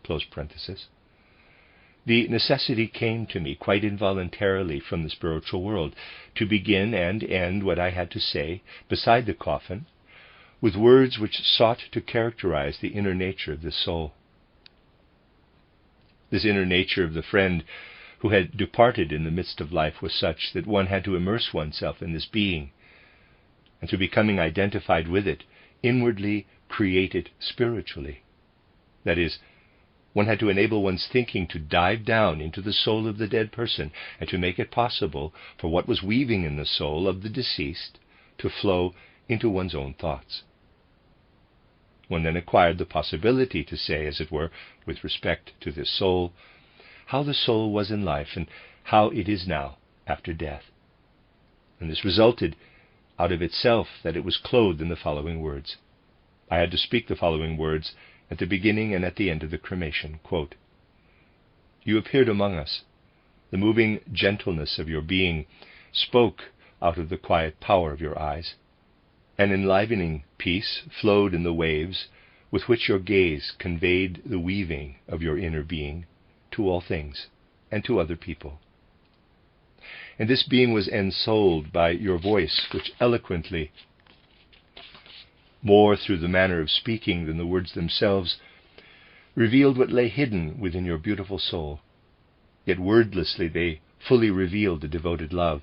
[SPEAKER 1] Close parenthesis. The necessity came to me quite involuntarily from the spiritual world to begin and end what I had to say beside the coffin with words which sought to characterize the inner nature of this soul. This inner nature of the friend who had departed in the midst of life was such that one had to immerse oneself in this being, and through becoming identified with it, inwardly create it spiritually. That is, one had to enable one's thinking to dive down into the soul of the dead person and to make it possible for what was weaving in the soul of the deceased to flow into one's own thoughts. One then acquired the possibility to say, as it were, with respect to this soul, how the soul was in life and how it is now after death. And this resulted out of itself that it was clothed in the following words. I had to speak the following words at the beginning and at the end of the cremation. Quote, you appeared among us. The moving gentleness of your being spoke out of the quiet power of your eyes. An enlivening peace flowed in the waves with which your gaze conveyed the weaving of your inner being to all things and to other people. And this being was ensouled by your voice, which eloquently, more through the manner of speaking than the words themselves, revealed what lay hidden within your beautiful soul. Yet wordlessly they fully revealed the devoted love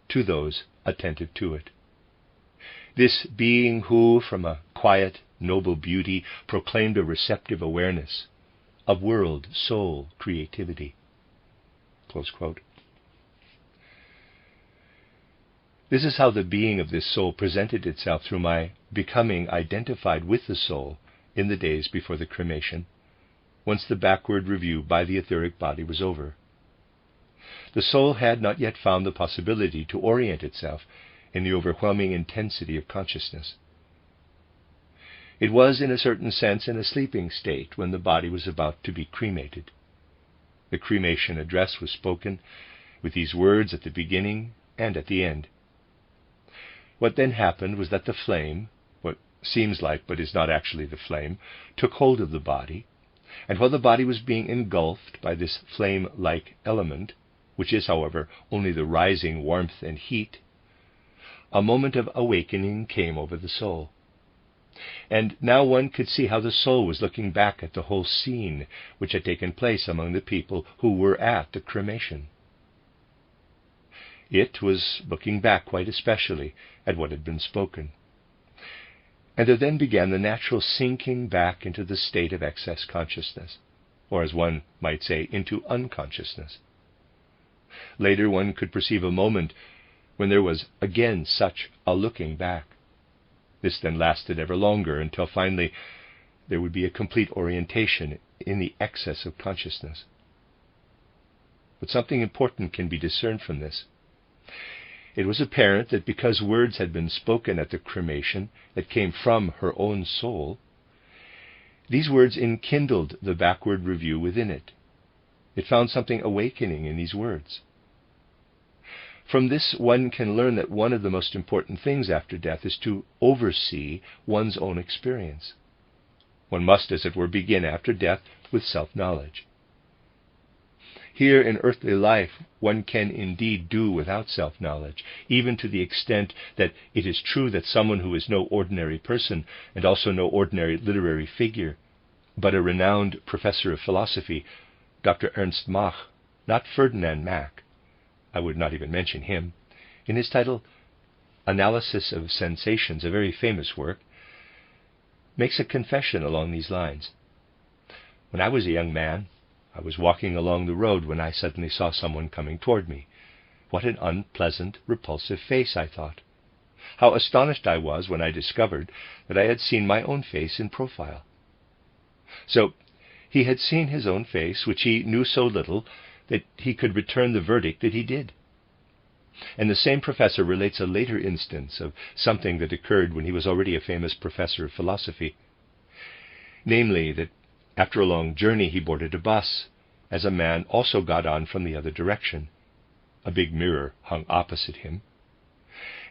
[SPEAKER 1] to those attentive to it. This being who, from a quiet, noble beauty, proclaimed a receptive awareness of world, soul, creativity. Close quote. This is how the being of this soul presented itself through my becoming identified with the soul in the days before the cremation, once the backward review by the etheric body was over. The soul had not yet found the possibility to orient itself in the overwhelming intensity of consciousness. It was, in a certain sense, in a sleeping state when the body was about to be cremated. The cremation address was spoken with these words at the beginning and at the end. What then happened was that the flame, what seems like but is not actually the flame, took hold of the body, and while the body was being engulfed by this flame-like element, which is, however, only the rising warmth and heat, a moment of awakening came over the soul. And now one could see how the soul was looking back at the whole scene which had taken place among the people who were at the cremation. It was looking back quite especially at what had been spoken. And there then began the natural sinking back into the state of excess consciousness, or as one might say, into unconsciousness. Later one could perceive a moment when there was again such a looking back. This then lasted ever longer until finally there would be a complete orientation in the excess of consciousness. But something important can be discerned from this. It was apparent that because words had been spoken at the cremation that came from her own soul, these words enkindled the backward review within it. It found something awakening in these words. From this one can learn that one of the most important things after death is to oversee one's own experience. One must, as it were, begin after death with self-knowledge. Here in earthly life, one can indeed do without self-knowledge, even to the extent that it is true that someone who is no ordinary person and also no ordinary literary figure, but a renowned professor of philosophy, Dr. Ernst Mach, not Ferdinand Mach, I would not even mention him, in his title Analysis of Sensations, a very famous work, makes a confession along these lines. When I was a young man, I was walking along the road when I suddenly saw someone coming toward me. What an unpleasant, repulsive face, I thought. How astonished I was when I discovered that I had seen my own face in profile. So he had seen his own face, which he knew so little that he could return the verdict that he did. And the same professor relates a later instance of something that occurred when he was already a famous professor of philosophy. Namely, that After a long journey, he boarded a bus, as a man also got on from the other direction. A big mirror hung opposite him,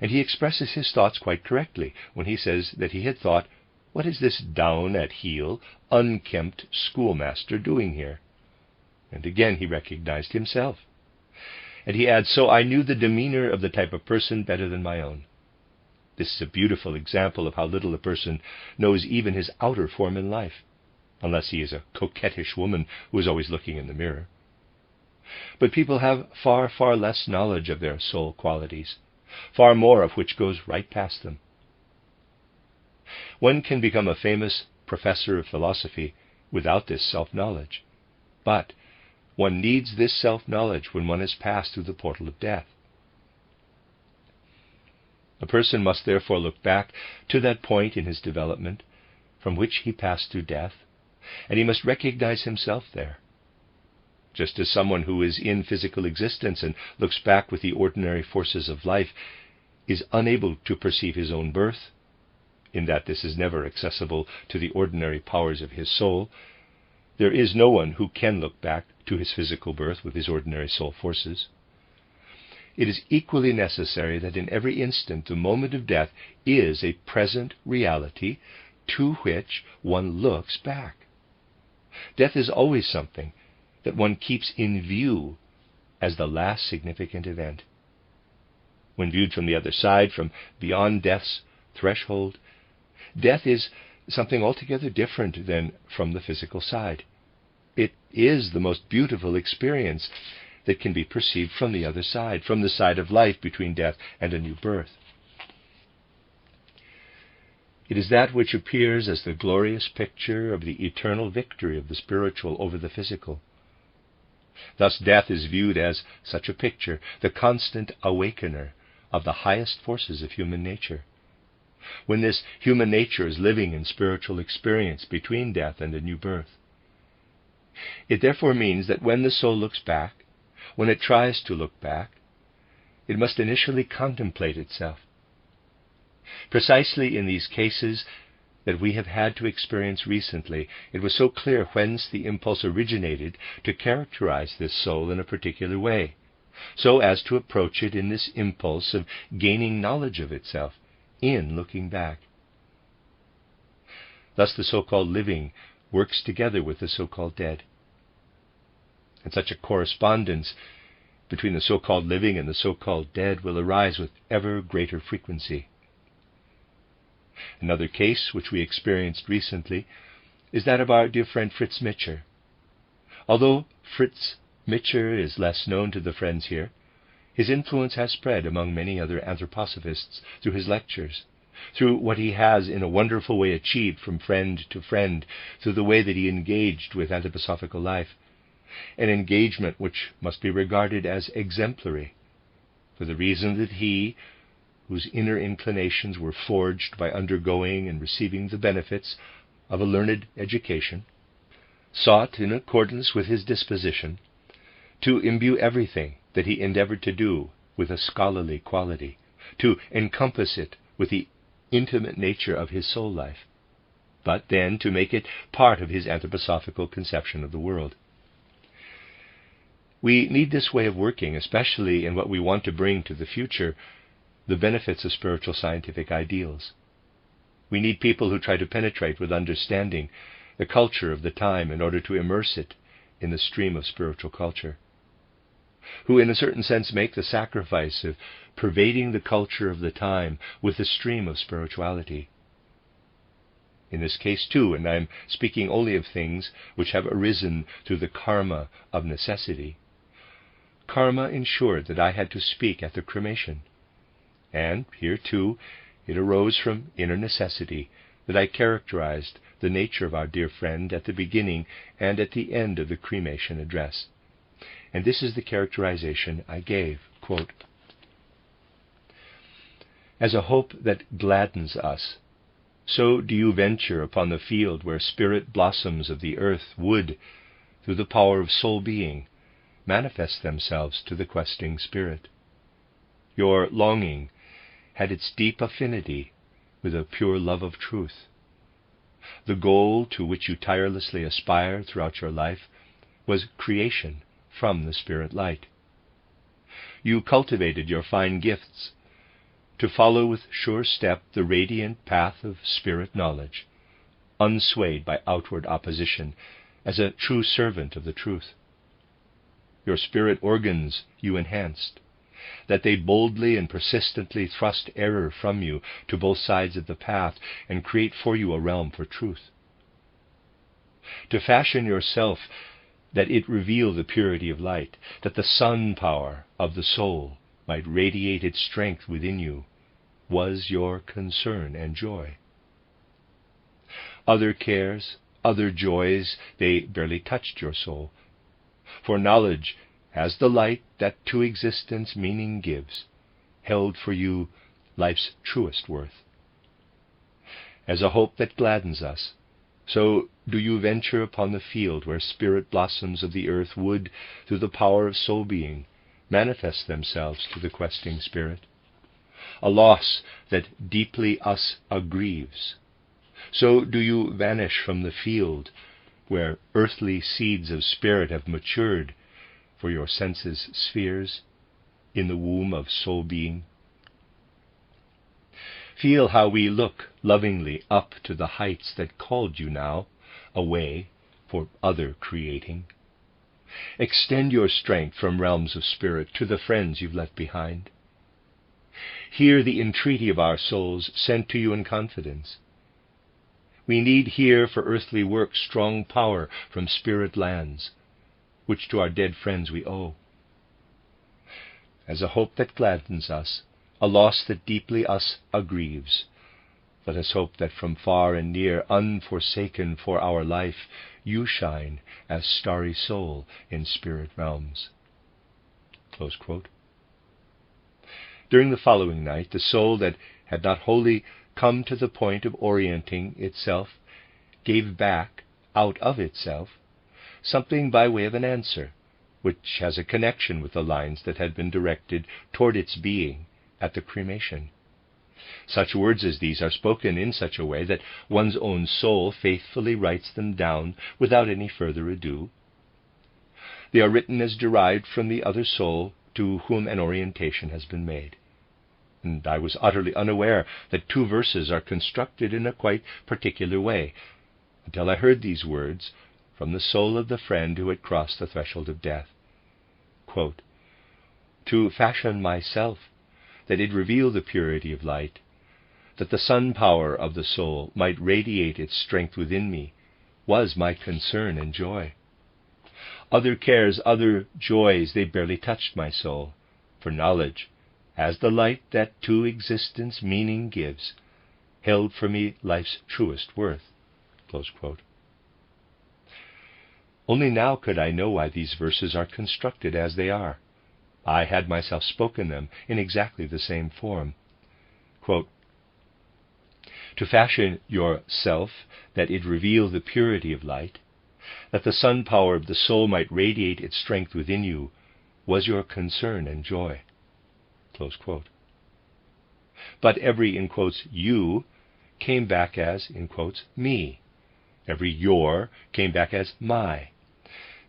[SPEAKER 1] and he expresses his thoughts quite correctly when he says that he had thought, "What is this down-at-heel, unkempt schoolmaster doing here?" And again he recognized himself. And he adds, "So I knew the demeanor of the type of person better than my own." This is a beautiful example of how little a person knows even his outer form in life, unless he is a coquettish woman who is always looking in the mirror. But people have far, far less knowledge of their soul qualities, far more of which goes right past them. One can become a famous professor of philosophy without this self-knowledge, but one needs this self-knowledge when one has passed through the portal of death. A person must therefore look back to that point in his development from which he passed through death, and he must recognize himself there. Just as someone who is in physical existence and looks back with the ordinary forces of life is unable to perceive his own birth, in that this is never accessible to the ordinary powers of his soul, there is no one who can look back to his physical birth with his ordinary soul forces. It is equally necessary that in every instant the moment of death is a present reality to which one looks back. Death is always something that one keeps in view as the last significant event. When viewed from the other side, from beyond death's threshold, death is something altogether different than from the physical side. It is the most beautiful experience that can be perceived from the other side, from the side of life between death and a new birth. It is that which appears as the glorious picture of the eternal victory of the spiritual over the physical. Thus death is viewed as such a picture, the constant awakener of the highest forces of human nature. When this human nature is living in spiritual experience between death and a new birth. It therefore means that when the soul looks back, when it tries to look back, it must initially contemplate itself. Precisely in these cases that we have had to experience recently, it was so clear whence the impulse originated to characterize this soul in a particular way, so as to approach it in this impulse of gaining knowledge of itself in looking back. Thus the so-called living works together with the so-called dead. And such a correspondence between the so-called living and the so-called dead will arise with ever greater frequency. Another case which we experienced recently is that of our dear friend Fritz Mitscher. Although Fritz Mitscher is less known to the friends here, his influence has spread among many other anthroposophists through his lectures, through what he has in a wonderful way achieved from friend to friend, through the way that he engaged with anthroposophical life, an engagement which must be regarded as exemplary, for the reason that he, whose inner inclinations were forged by undergoing and receiving the benefits of a learned education, sought, in accordance with his disposition, to imbue everything that he endeavored to do with a scholarly quality, to encompass it with the intimate nature of his soul life, but then to make it part of his anthroposophical conception of the world. We need this way of working, especially in what we want to bring to the future, the benefits of spiritual scientific ideals. We need people who try to penetrate with understanding the culture of the time in order to immerse it in the stream of spiritual culture, who in a certain sense make the sacrifice of pervading the culture of the time with the stream of spirituality. In this case too, and I am speaking only of things which have arisen through the karma of necessity, karma ensured that I had to speak at the cremation. And here too, it arose from inner necessity that I characterized the nature of our dear friend at the beginning and at the end of the cremation address. And this is the characterization I gave, quote, "As a hope that gladdens us, so do you venture upon the field where spirit blossoms of the earth would, through the power of soul being, manifest themselves to the questing spirit. Your longing had its deep affinity with a pure love of truth. The goal to which you tirelessly aspire throughout your life was creation from the Spirit light. You cultivated your fine gifts to follow with sure step the radiant path of Spirit knowledge, unswayed by outward opposition, as a true servant of the truth. Your spirit organs you enhanced, that they boldly and persistently thrust error from you to both sides of the path and create for you a realm for truth. To fashion yourself that it reveal the purity of light, that the sun power of the soul might radiate its strength within you, was your concern and joy. Other cares, other joys, they barely touched your soul, for knowledge, as the light that to existence meaning gives, held for you life's truest worth. As a hope that gladdens us, so do you venture upon the field where spirit blossoms of the earth would, through the power of soul-being, manifest themselves to the questing spirit. A loss that deeply us aggrieves, so do you vanish from the field where earthly seeds of spirit have matured for your senses' spheres in the womb of soul-being. Feel how we look lovingly up to the heights that called you now away for other creating. Extend your strength from realms of spirit to the friends you've left behind. Hear the entreaty of our souls sent to you in confidence. We need here for earthly work strong power from spirit lands, which to our dead friends we owe. As a hope that gladdens us, a loss that deeply us aggrieves, let us hope that from far and near, unforsaken for our life, you shine as starry soul in spirit realms. Close quote. During the following night, the soul that had not wholly come to the point of orienting itself gave back, out of itself, something by way of an answer, which has a connection with the lines that had been directed toward its being at the cremation. Such words as these are spoken in such a way that one's own soul faithfully writes them down without any further ado. They are written as derived from the other soul to whom an orientation has been made. And I was utterly unaware that 2 verses are constructed in a quite particular way, until I heard these words from the soul of the friend who had crossed the threshold of death. Quote, "To fashion myself, that it reveal the purity of light, that the sun power of the soul might radiate its strength within me, was my concern and joy. Other cares, other joys, they barely touched my soul, for knowledge, as the light that to existence meaning gives, held for me life's truest worth." Close quote. Only now could I know why these verses are constructed as they are. I had myself spoken them in exactly the same form. Quote, "To fashion yourself, that it reveal the purity of light, that the sun power of the soul might radiate its strength within you, was your concern and joy." Close quote. But every, in quotes, you came back as, in quotes, me. Every your came back as my.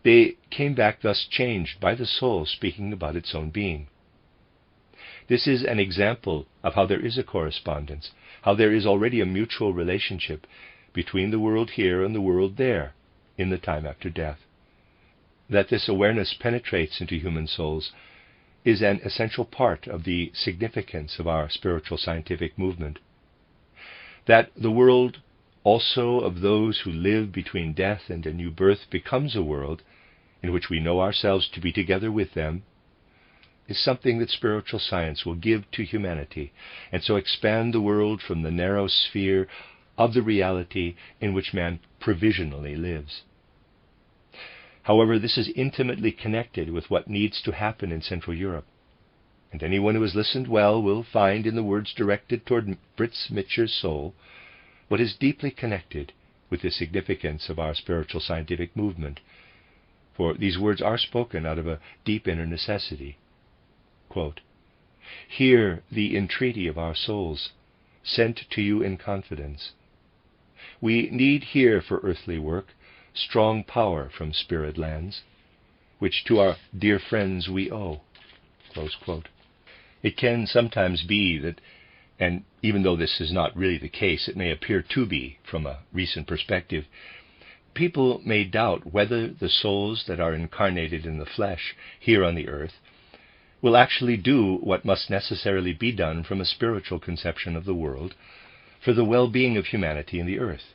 [SPEAKER 1] They came back thus changed by the soul speaking about its own being. This is an example of how there is a correspondence, how there is already a mutual relationship between the world here and the world there in the time after death. That this awareness penetrates into human souls is an essential part of the significance of our spiritual scientific movement. That the world also of those who live between death and a new birth becomes a world in which we know ourselves to be together with them, is something that spiritual science will give to humanity, and so expand the world from the narrow sphere of the reality in which man provisionally lives. However, this is intimately connected with what needs to happen in Central Europe, and anyone who has listened well will find in the words directed toward Fritz Mitscher's soul what is deeply connected with the significance of our spiritual scientific movement, for these words are spoken out of a deep inner necessity. Quote, "Hear the entreaty of our souls, sent to you in confidence. We need here for earthly work strong power from spirit lands, which to our dear friends we owe." Close quote. It can sometimes be that, and even though this is not really the case, it may appear to be from a recent perspective, people may doubt whether the souls that are incarnated in the flesh here on the earth will actually do what must necessarily be done from a spiritual conception of the world for the well-being of humanity in the earth.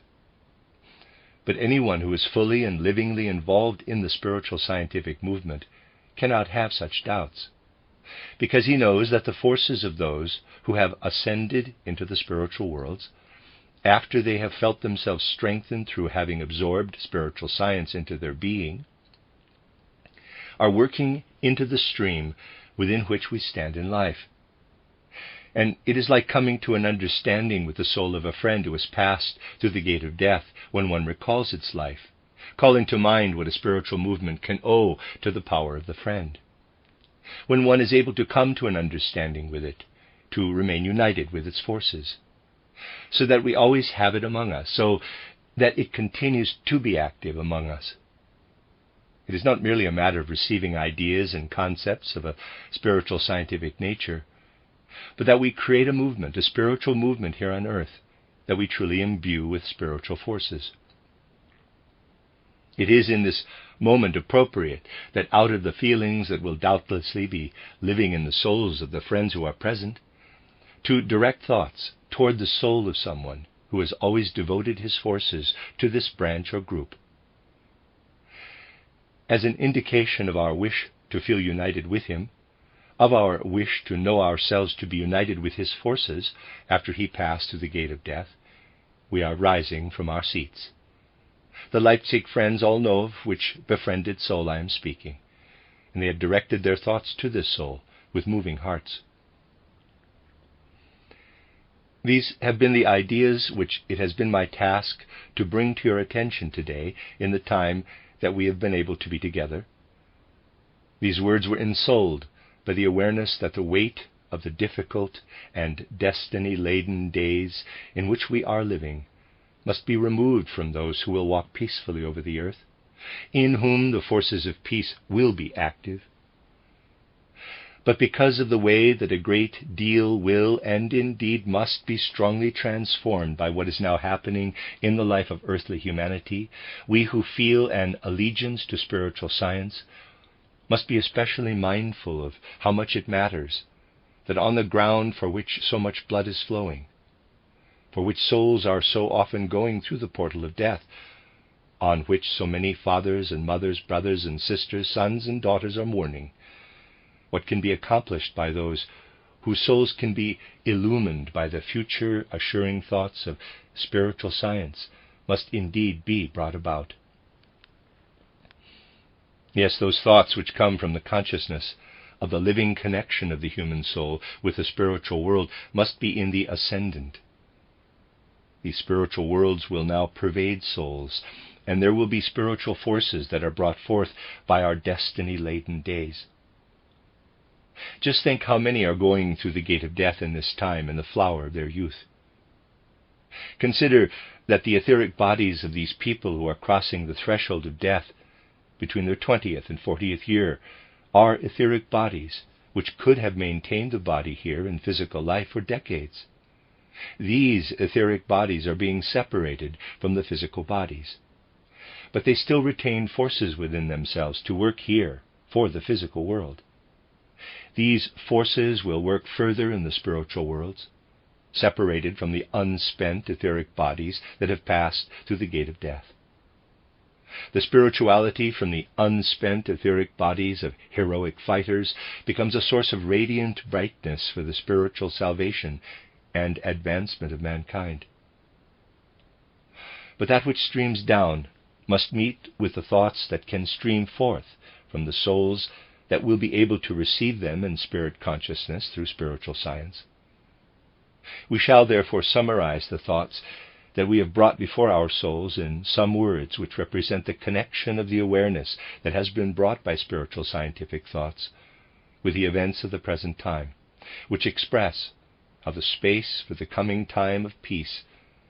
[SPEAKER 1] But anyone who is fully and livingly involved in the spiritual scientific movement cannot have such doubts, because he knows that the forces of those who have ascended into the spiritual worlds, after they have felt themselves strengthened through having absorbed spiritual science into their being, are working into the stream within which we stand in life. And it is like coming to an understanding with the soul of a friend who has passed through the gate of death when one recalls its life, calling to mind what a spiritual movement can owe to the power of the friend. When one is able to come to an understanding with it, to remain united with its forces, so that we always have it among us, so that it continues to be active among us. It is not merely a matter of receiving ideas and concepts of a spiritual scientific nature, but that we create a movement, a spiritual movement here on earth, that we truly imbue with spiritual forces. It is in this moment appropriate that out of the feelings that will doubtlessly be living in the souls of the friends who are present, to direct thoughts toward the soul of someone who has always devoted his forces to this branch or group. As an indication of our wish to feel united with him, of our wish to know ourselves to be united with his forces after he passed through the gate of death, we are rising from our seats. The Leipzig friends all know of which befriended soul I am speaking, and they have directed their thoughts to this soul with moving hearts. These have been the ideas which it has been my task to bring to your attention today in the time that we have been able to be together. These words were ensouled by the awareness that the weight of the difficult and destiny-laden days in which we are living must be removed from those who will walk peacefully over the earth, in whom the forces of peace will be active. But because of the way that a great deal will and indeed must be strongly transformed by what is now happening in the life of earthly humanity, we who feel an allegiance to spiritual science must be especially mindful of how much it matters that on the ground for which so much blood is flowing, for which souls are so often going through the portal of death, on which so many fathers and mothers, brothers and sisters, sons and daughters are mourning, what can be accomplished by those whose souls can be illumined by the future assuring thoughts of spiritual science must indeed be brought about. Yes, those thoughts which come from the consciousness of the living connection of the human soul with the spiritual world must be in the ascendant. These spiritual worlds will now pervade souls, and there will be spiritual forces that are brought forth by our destiny-laden days. Just think how many are going through the gate of death in this time in the flower of their youth. Consider that the etheric bodies of these people who are crossing the threshold of death between their 20th and 40th year are etheric bodies which could have maintained the body here in physical life for decades. These etheric bodies are being separated from the physical bodies, but they still retain forces within themselves to work here for the physical world. These forces will work further in the spiritual worlds, separated from the unspent etheric bodies that have passed through the gate of death. The spirituality from the unspent etheric bodies of heroic fighters becomes a source of radiant brightness for the spiritual salvation and advancement of mankind. But that which streams down must meet with the thoughts that can stream forth from the souls that will be able to receive them in spirit consciousness through spiritual science. We shall therefore summarize the thoughts that we have brought before our souls in some words which represent the connection of the awareness that has been brought by spiritual scientific thoughts with the events of the present time, which express how the space for the coming time of peace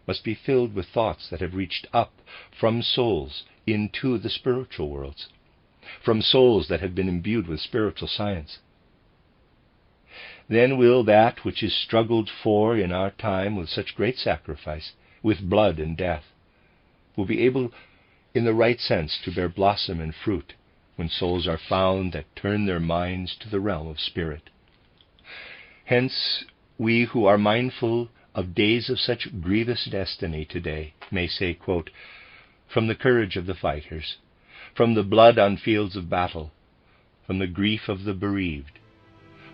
[SPEAKER 1] must be filled with thoughts that have reached up from souls into the spiritual worlds, from souls that have been imbued with spiritual science. Then will that which is struggled for in our time with such great sacrifice, with blood and death, will be able in the right sense to bear blossom and fruit when souls are found that turn their minds to the realm of spirit. Hence, we who are mindful of days of such grievous destiny today may say, quote, "From the courage of the fighters, from the blood on fields of battle, from the grief of the bereaved,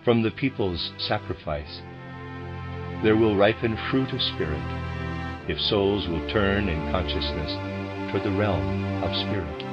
[SPEAKER 1] from the people's sacrifice, there will ripen fruit of spirit, if souls will turn in consciousness toward the realm of spirit."